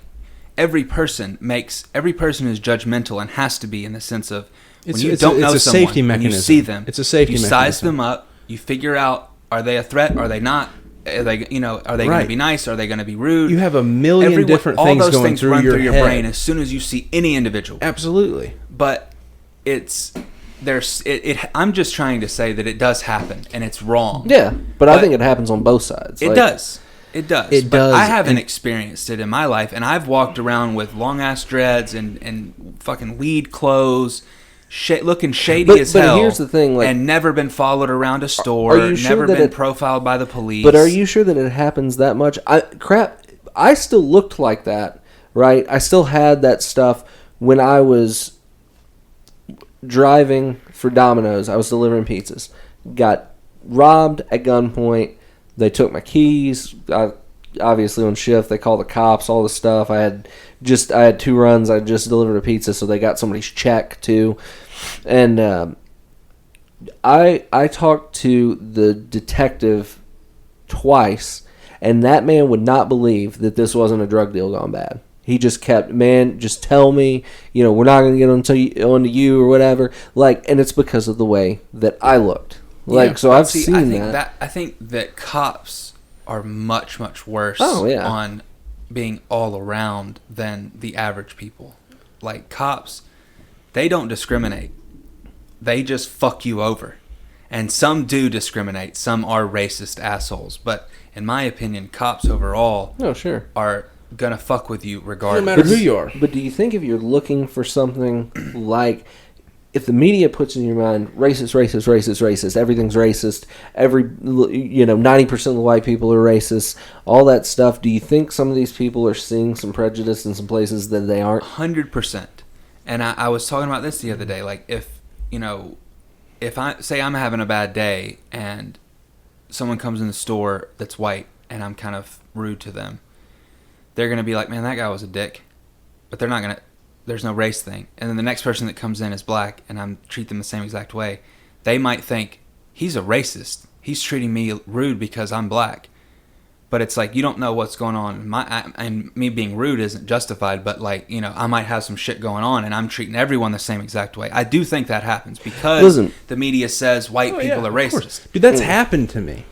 Speaker 3: every person is judgmental and has to be, in the sense of when you don't know
Speaker 1: a
Speaker 3: someone,
Speaker 1: safety
Speaker 3: when
Speaker 1: mechanism.
Speaker 3: you see them,
Speaker 1: It's a safety
Speaker 3: you
Speaker 1: mechanism.
Speaker 3: size them up, you figure out, are they a threat, are they not? Are they going
Speaker 1: Right.
Speaker 3: to be nice? Are they going to be rude?
Speaker 1: You have a million different
Speaker 3: all
Speaker 1: things
Speaker 3: those
Speaker 1: going
Speaker 3: things
Speaker 1: through
Speaker 3: run
Speaker 1: your
Speaker 3: through your
Speaker 1: head.
Speaker 3: brain as soon as you see any individual.
Speaker 1: Absolutely.
Speaker 3: But I'm just trying to say that it does happen and it's wrong.
Speaker 2: Yeah, but I think it happens on both sides.
Speaker 3: It
Speaker 2: Like,
Speaker 3: does. It does.
Speaker 1: It
Speaker 3: But
Speaker 1: does,
Speaker 3: I haven't
Speaker 1: and-
Speaker 3: experienced it in my life, and I've walked around with long ass dreads and fucking weed clothes, looking shady
Speaker 2: But
Speaker 3: as hell.
Speaker 2: here's the thing, like-
Speaker 3: and never been followed around a store,
Speaker 2: are you sure
Speaker 3: never
Speaker 2: that
Speaker 3: been
Speaker 2: it-
Speaker 3: profiled by the police.
Speaker 2: But are you sure that it happens that much? I still looked like that, right? I still had that stuff when I was driving for Domino's. I was delivering pizzas. Got robbed at gunpoint. They took my keys. Obviously on shift, they called the cops, all the stuff. I had 2 runs. I just delivered a pizza, so they got somebody's check too. And I talked to the detective twice, and that man would not believe that this wasn't a drug deal gone bad. He just kept, man, just tell me, we're not going to get onto you or whatever. Like, and it's because of the way that I looked. Like,
Speaker 1: Yeah.
Speaker 2: so I've seen that.
Speaker 3: I think that cops are much, much worse on being all around than the average people. Like, cops, they don't discriminate. They just fuck you over. And some do discriminate. Some are racist assholes. But in my opinion, cops overall are going to fuck with you regardless.
Speaker 1: No matter who you are.
Speaker 2: But do you think if you're looking for something like, if the media puts in your mind racist, everything's racist, 90% of the white people are racist, all that stuff, do you think some of these people are seeing some prejudice in some places that they aren't?
Speaker 3: 100%. And I was talking about this the other day. Like, if I say I'm having a bad day and someone comes in the store that's white and I'm kind of rude to them, they're going to be like, man, that guy was a dick. But they're not going to, there's no race thing. And then the next person that comes in is black and I treat them the same exact way. They might think, he's a racist. He's treating me rude because I'm black. But it's like, you don't know what's going on. And me being rude isn't justified, but I might have some shit going on and I'm treating everyone the same exact way. I do think that happens because the media says white people are racist.
Speaker 1: Dude, that's happened to me.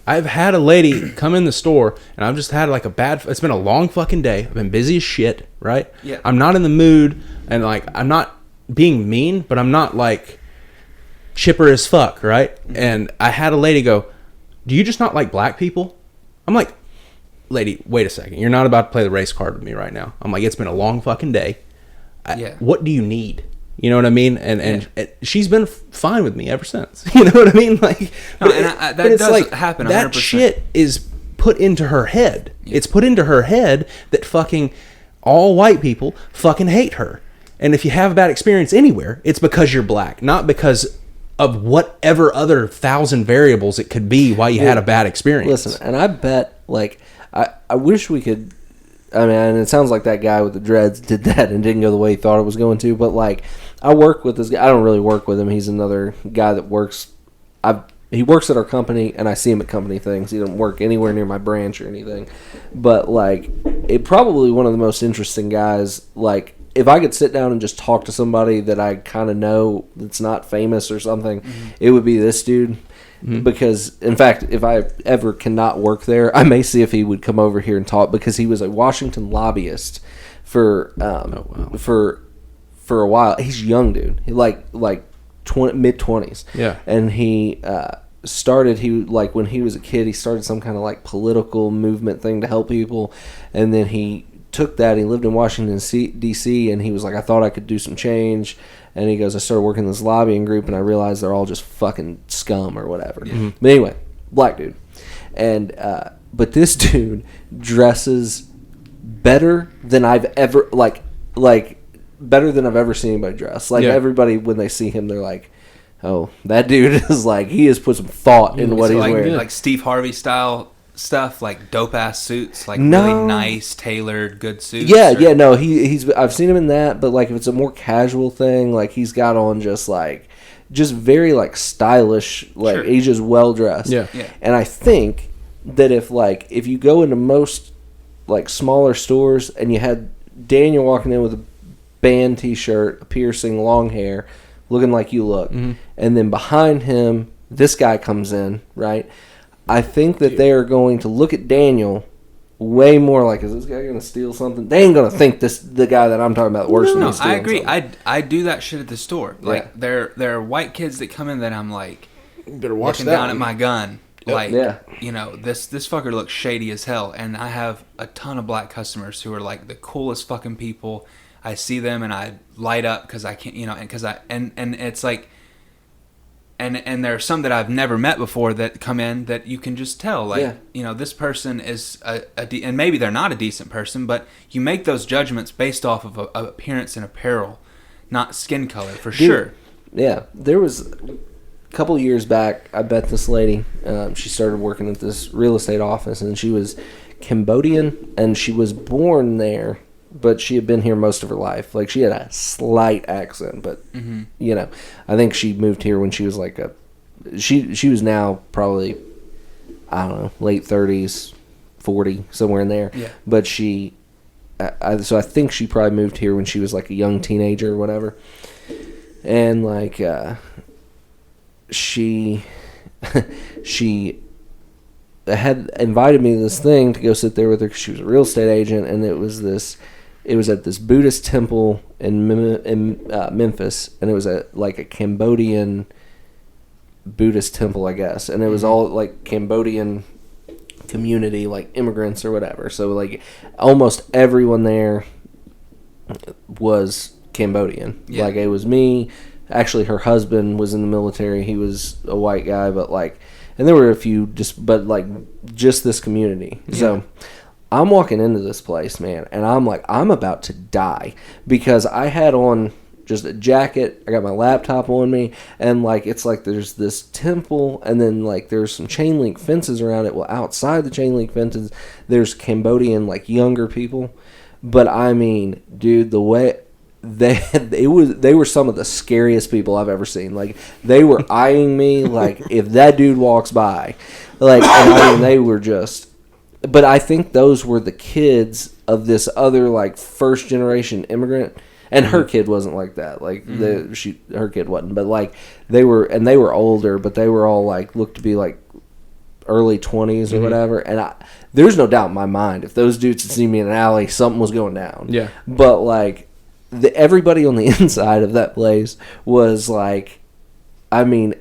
Speaker 1: I've had a lady come in the store and I've just had it's been a long fucking day. I've been busy as shit, right?
Speaker 3: Yeah.
Speaker 1: I'm not in the mood and I'm not being mean, but I'm not chipper as fuck, right? Mm-hmm. And I had a lady go, do you just not like black people? I'm like, lady, wait a second. You're not about to play the race card with me right now. I'm like, it's been a long fucking day. What do you need? You know what I mean? And she's been fine with me ever since. You know what I mean? That
Speaker 3: does happen 100%.
Speaker 1: That shit is put into her head. Yeah. It's put into her head that fucking all white people fucking hate her. And if you have a bad experience anywhere, it's because you're black, not because of whatever other 1,000 variables it could be why you had a bad experience.
Speaker 2: Listen, and I bet, I wish we could, and it sounds like that guy with the dreads did that and didn't go the way he thought it was going to, but, I work with this guy. I don't really work with him. He's another guy that works, he works at our company, and I see him at company things. He doesn't work anywhere near my branch or anything. But, it probably one of the most interesting guys, if I could sit down and just talk to somebody that I kind of know that's not famous or something, it would be this dude. Mm-hmm. Because, in fact, if I ever cannot work there, I may see if he would come over here and talk, because he was a Washington lobbyist for a while. He's a young dude. He mid-20s.
Speaker 1: Yeah.
Speaker 2: And he started, when he was a kid, he started some kind of political movement thing to help people, and then he took that. He lived in Washington D.C. and he was like, I thought I could do some change. And he goes, I started working in this lobbying group and I realized they're all just fucking scum or whatever. Mm-hmm. But anyway, black dude. And but this dude dresses better than I've ever better than I've ever seen anybody dress. Everybody, when they see him, they're like, oh, that dude is he has put some thought into what he's wearing.
Speaker 3: Like Steve Harvey style stuff, like dope ass suits, like
Speaker 2: No.
Speaker 3: really nice, tailored, good suits?
Speaker 2: Yeah,
Speaker 3: or-
Speaker 2: yeah, no, he's I've seen him in that, but like if it's a more casual thing, like he's got on just very like stylish, like
Speaker 3: Sure.
Speaker 2: he's just well dressed.
Speaker 1: Yeah.
Speaker 3: Yeah.
Speaker 2: And I think that if you go into most like smaller stores and you had Daniel walking in with a band t-shirt, a piercing, long hair, looking like you look, and then behind him this guy comes in, right? I think that they are going to look at Daniel way more like, is this guy going to steal something? They ain't going to think the guy that I'm talking about worse than
Speaker 3: No,
Speaker 2: he's
Speaker 3: I
Speaker 2: stealing
Speaker 3: agree.
Speaker 2: something.
Speaker 3: I do that shit at the store. Like
Speaker 2: Yeah.
Speaker 3: there are white kids that come in that I'm like
Speaker 1: You better watch
Speaker 3: looking
Speaker 1: that
Speaker 3: down
Speaker 1: one.
Speaker 3: at my gun.
Speaker 1: Yep.
Speaker 3: Like,
Speaker 2: Yeah.
Speaker 3: you know, this fucker looks shady as hell. And I have a ton of black customers who are like the coolest fucking people. I see them and I light up because I can't, you know, and it's like, and there are some that I've never met before that come in that you can just tell, like,
Speaker 2: Yeah.
Speaker 3: you know, this person is and maybe they're not a decent person, but you make those judgments based off of appearance and apparel, not skin color, for sure.
Speaker 2: Yeah, there was a couple of years back, I bet this lady, she started working at this real estate office, and she was Cambodian, and she was born there, but she had been here most of her life. Like, she had a slight accent, but, you know, I think she moved here when she was like she was now probably, I don't know, late 30s, 40, somewhere in there.
Speaker 3: Yeah.
Speaker 2: But so I think she probably moved here when she was like a young teenager or whatever. And like she had invited me to this thing to go sit there with her because she was a real estate agent, and it was at this Buddhist temple in Memphis, and it was a Cambodian Buddhist temple, I guess, and it was all like Cambodian community, like immigrants or whatever. So like almost everyone there was Cambodian.
Speaker 3: Yeah.
Speaker 2: Like, it was me. Actually, her husband was in the military. He was a white guy, but like, and there were a few just this community.
Speaker 3: Yeah.
Speaker 2: So I'm walking into this place, man, and I'm like, I'm about to die because I had on just a jacket. I got my laptop on me, and like, it's like there's this temple, and then like there's some chain link fences around it. Well, outside the chain link fences, there's Cambodian like younger people. But I mean, dude, the way they were some of the scariest people I've ever seen. Like, they were eyeing me like, if that dude walks by, like, and I mean, they were just. But I think those were the kids of this other like first generation immigrant, and her kid wasn't like that. Like, her kid wasn't, but like they were older, but they were all like looked to be like early 20s or whatever. And there's no doubt in my mind, if those dudes had seen me in an alley, something was going down.
Speaker 1: Yeah.
Speaker 2: But like, everybody on the inside of that place was like, I mean,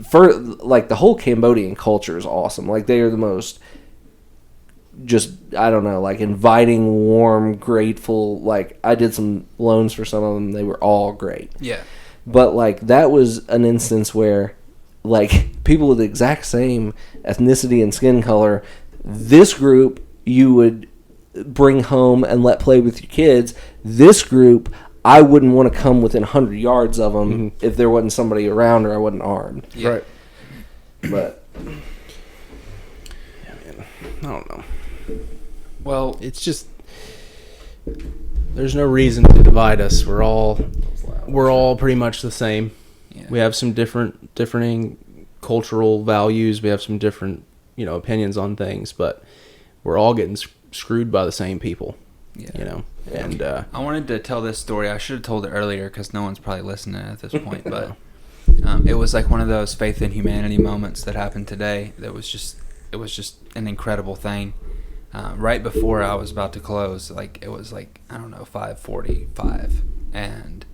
Speaker 2: for like, the whole Cambodian culture is awesome. Like, they are the most, just, I don't know, like, inviting, warm, grateful. Like, I did some loans for some of them. They were all great.
Speaker 3: Yeah.
Speaker 2: But like, that was an instance where like people with the exact same ethnicity and skin color, this group you would bring home and let play with your kids. This group, I wouldn't want to come within 100 yards of them if there wasn't somebody around or I wasn't armed.
Speaker 3: Yeah.
Speaker 1: Right.
Speaker 2: But
Speaker 1: I don't know.
Speaker 3: Well,
Speaker 1: It's just, there's no reason to divide us. We're all pretty much the same.
Speaker 3: yeah.
Speaker 1: We have some differing cultural values. We have some different, opinions on things, but we're all getting screwed by the same people.
Speaker 3: Yeah.
Speaker 1: And
Speaker 3: I wanted to tell this story. I should have told it earlier because no one's probably listening at this point. But it was like one of those faith in humanity moments that happened today. It was just an incredible thing. Right before I was about to close, like it was like, I don't know, 5:45, and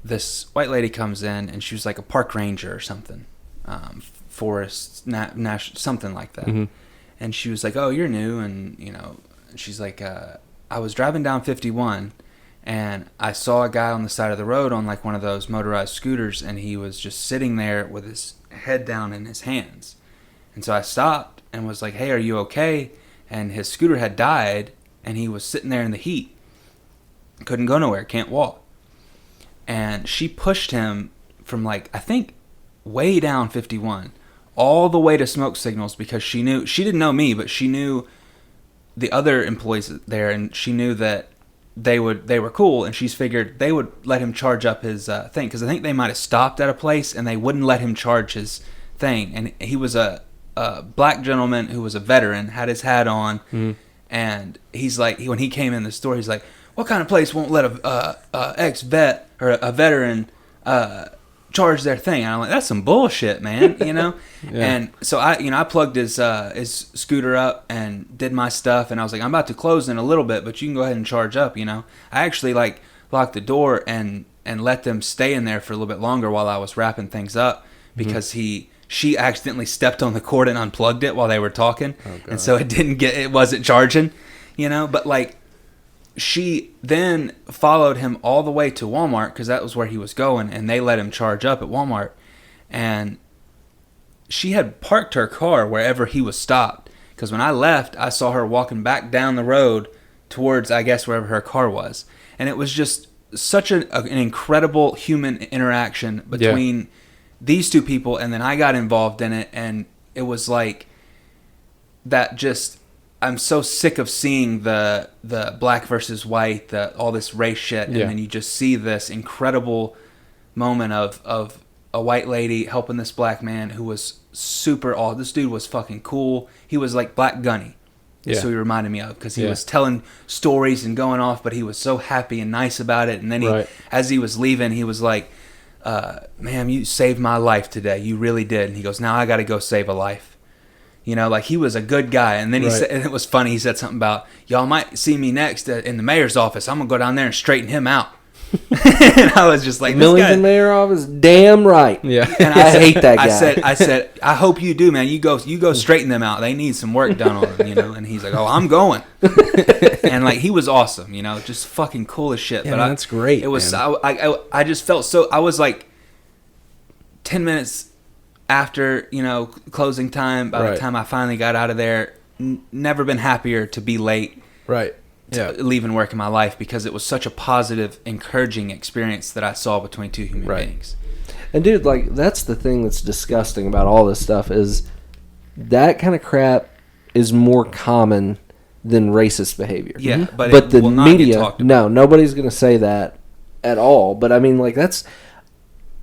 Speaker 3: this white lady comes in, and she was like a park ranger or something, forest national, something like that.
Speaker 1: Mm-hmm.
Speaker 3: And she was like, "Oh, you're new," and she's like, "I was driving down 51, and I saw a guy on the side of the road on like one of those motorized scooters, and he was just sitting there with his head down in his hands. And so I stopped and was like, 'Hey, are you okay?' And his scooter had died, and he was sitting there in the heat, couldn't go nowhere, can't walk. And she pushed him from like, I think, way down 51 all the way to smoke signals because she didn't know me, but she knew the other employees there, and she knew that they were cool, and she's figured they would let him charge up his thing, because I think they might have stopped at a place and they wouldn't let him charge his thing. And he was a black gentleman who was a veteran, had his hat on, and he's like, when he came in the store, he's like, what kind of place won't let a ex-vet or a veteran charge their thing? And I'm like, that's some bullshit, man, you know?
Speaker 1: Yeah.
Speaker 3: And so I plugged his scooter up and did my stuff, and I was like, I'm about to close in a little bit, but you can go ahead and charge up, you know? I actually like locked the door and let them stay in there for a little bit longer while I was wrapping things up, because she accidentally stepped on the cord and unplugged it while they were talking. And so it wasn't charging, you know? But like, she then followed him all the way to Walmart, because that was where he was going, and they let him charge up at Walmart. And she had parked her car wherever he was stopped, because when I left, I saw her walking back down the road towards, I guess, wherever her car was. And it was just such an incredible human interaction between these two people, and then I got involved in it, and it was like that. Just, I'm so sick of seeing the black versus white, all this race shit, and then you just see this incredible moment of a white lady helping this black man who was super awesome. This dude was fucking cool. He was like Black Gunny. So he reminded me of, because he was telling stories and going off, but he was so happy and nice about it. And then as he was leaving, he was like, ma'am, you saved my life today. You really did. And he goes, now I got to go save a life. You know, like, he was a good guy. And then he said, and it was funny, he said something about, y'all might see me next in the mayor's office. I'm going to go down there and straighten him out. And I was just like,
Speaker 2: Millington mayor office, damn right.
Speaker 1: Yeah.
Speaker 2: And I hate that guy.
Speaker 3: I said, I hope you do, man. You go straighten them out. They need some work done on them, you know. And he's like, oh, I'm going. And like, he was awesome, you know, just fucking cool as shit.
Speaker 1: Yeah,
Speaker 3: but
Speaker 1: man, that's great.
Speaker 3: It was,
Speaker 1: man.
Speaker 3: I just felt so. I was like 10 minutes after, you know, closing time. By the time I finally got out of there, never been happier to be late.
Speaker 1: Right.
Speaker 3: Leaving work in my life, because it was such a positive, encouraging experience that I saw between two human beings.
Speaker 2: And dude, like, that's the thing that's disgusting about all this stuff, is that kind of crap is more common than racist behavior.
Speaker 3: Yeah,
Speaker 2: but the media, no, nobody's going to say that at all. But I mean, like,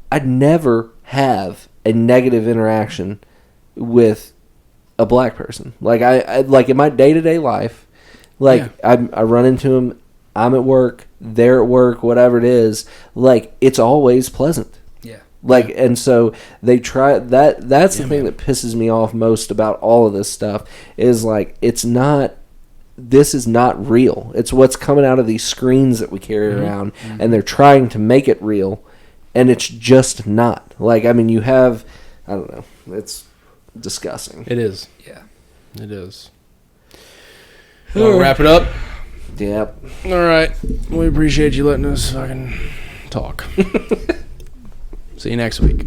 Speaker 2: I'd never have a negative interaction with a black person. Like, I like, in my day-to-day life, like, I run into them, I'm at work, they're at work, whatever it is, like, it's always pleasant.
Speaker 3: Yeah.
Speaker 2: Like, and so they try, that's the thing that pisses me off most about all of this stuff, is like, this is not real. It's what's coming out of these screens that we carry around, and they're trying to make it real, and it's just not. Like, I mean, you have, I don't know, it's disgusting.
Speaker 1: It is.
Speaker 3: Yeah.
Speaker 1: It is. We'll wrap it up.
Speaker 2: Yep.
Speaker 1: All right. We appreciate you letting us fucking talk. See you next week.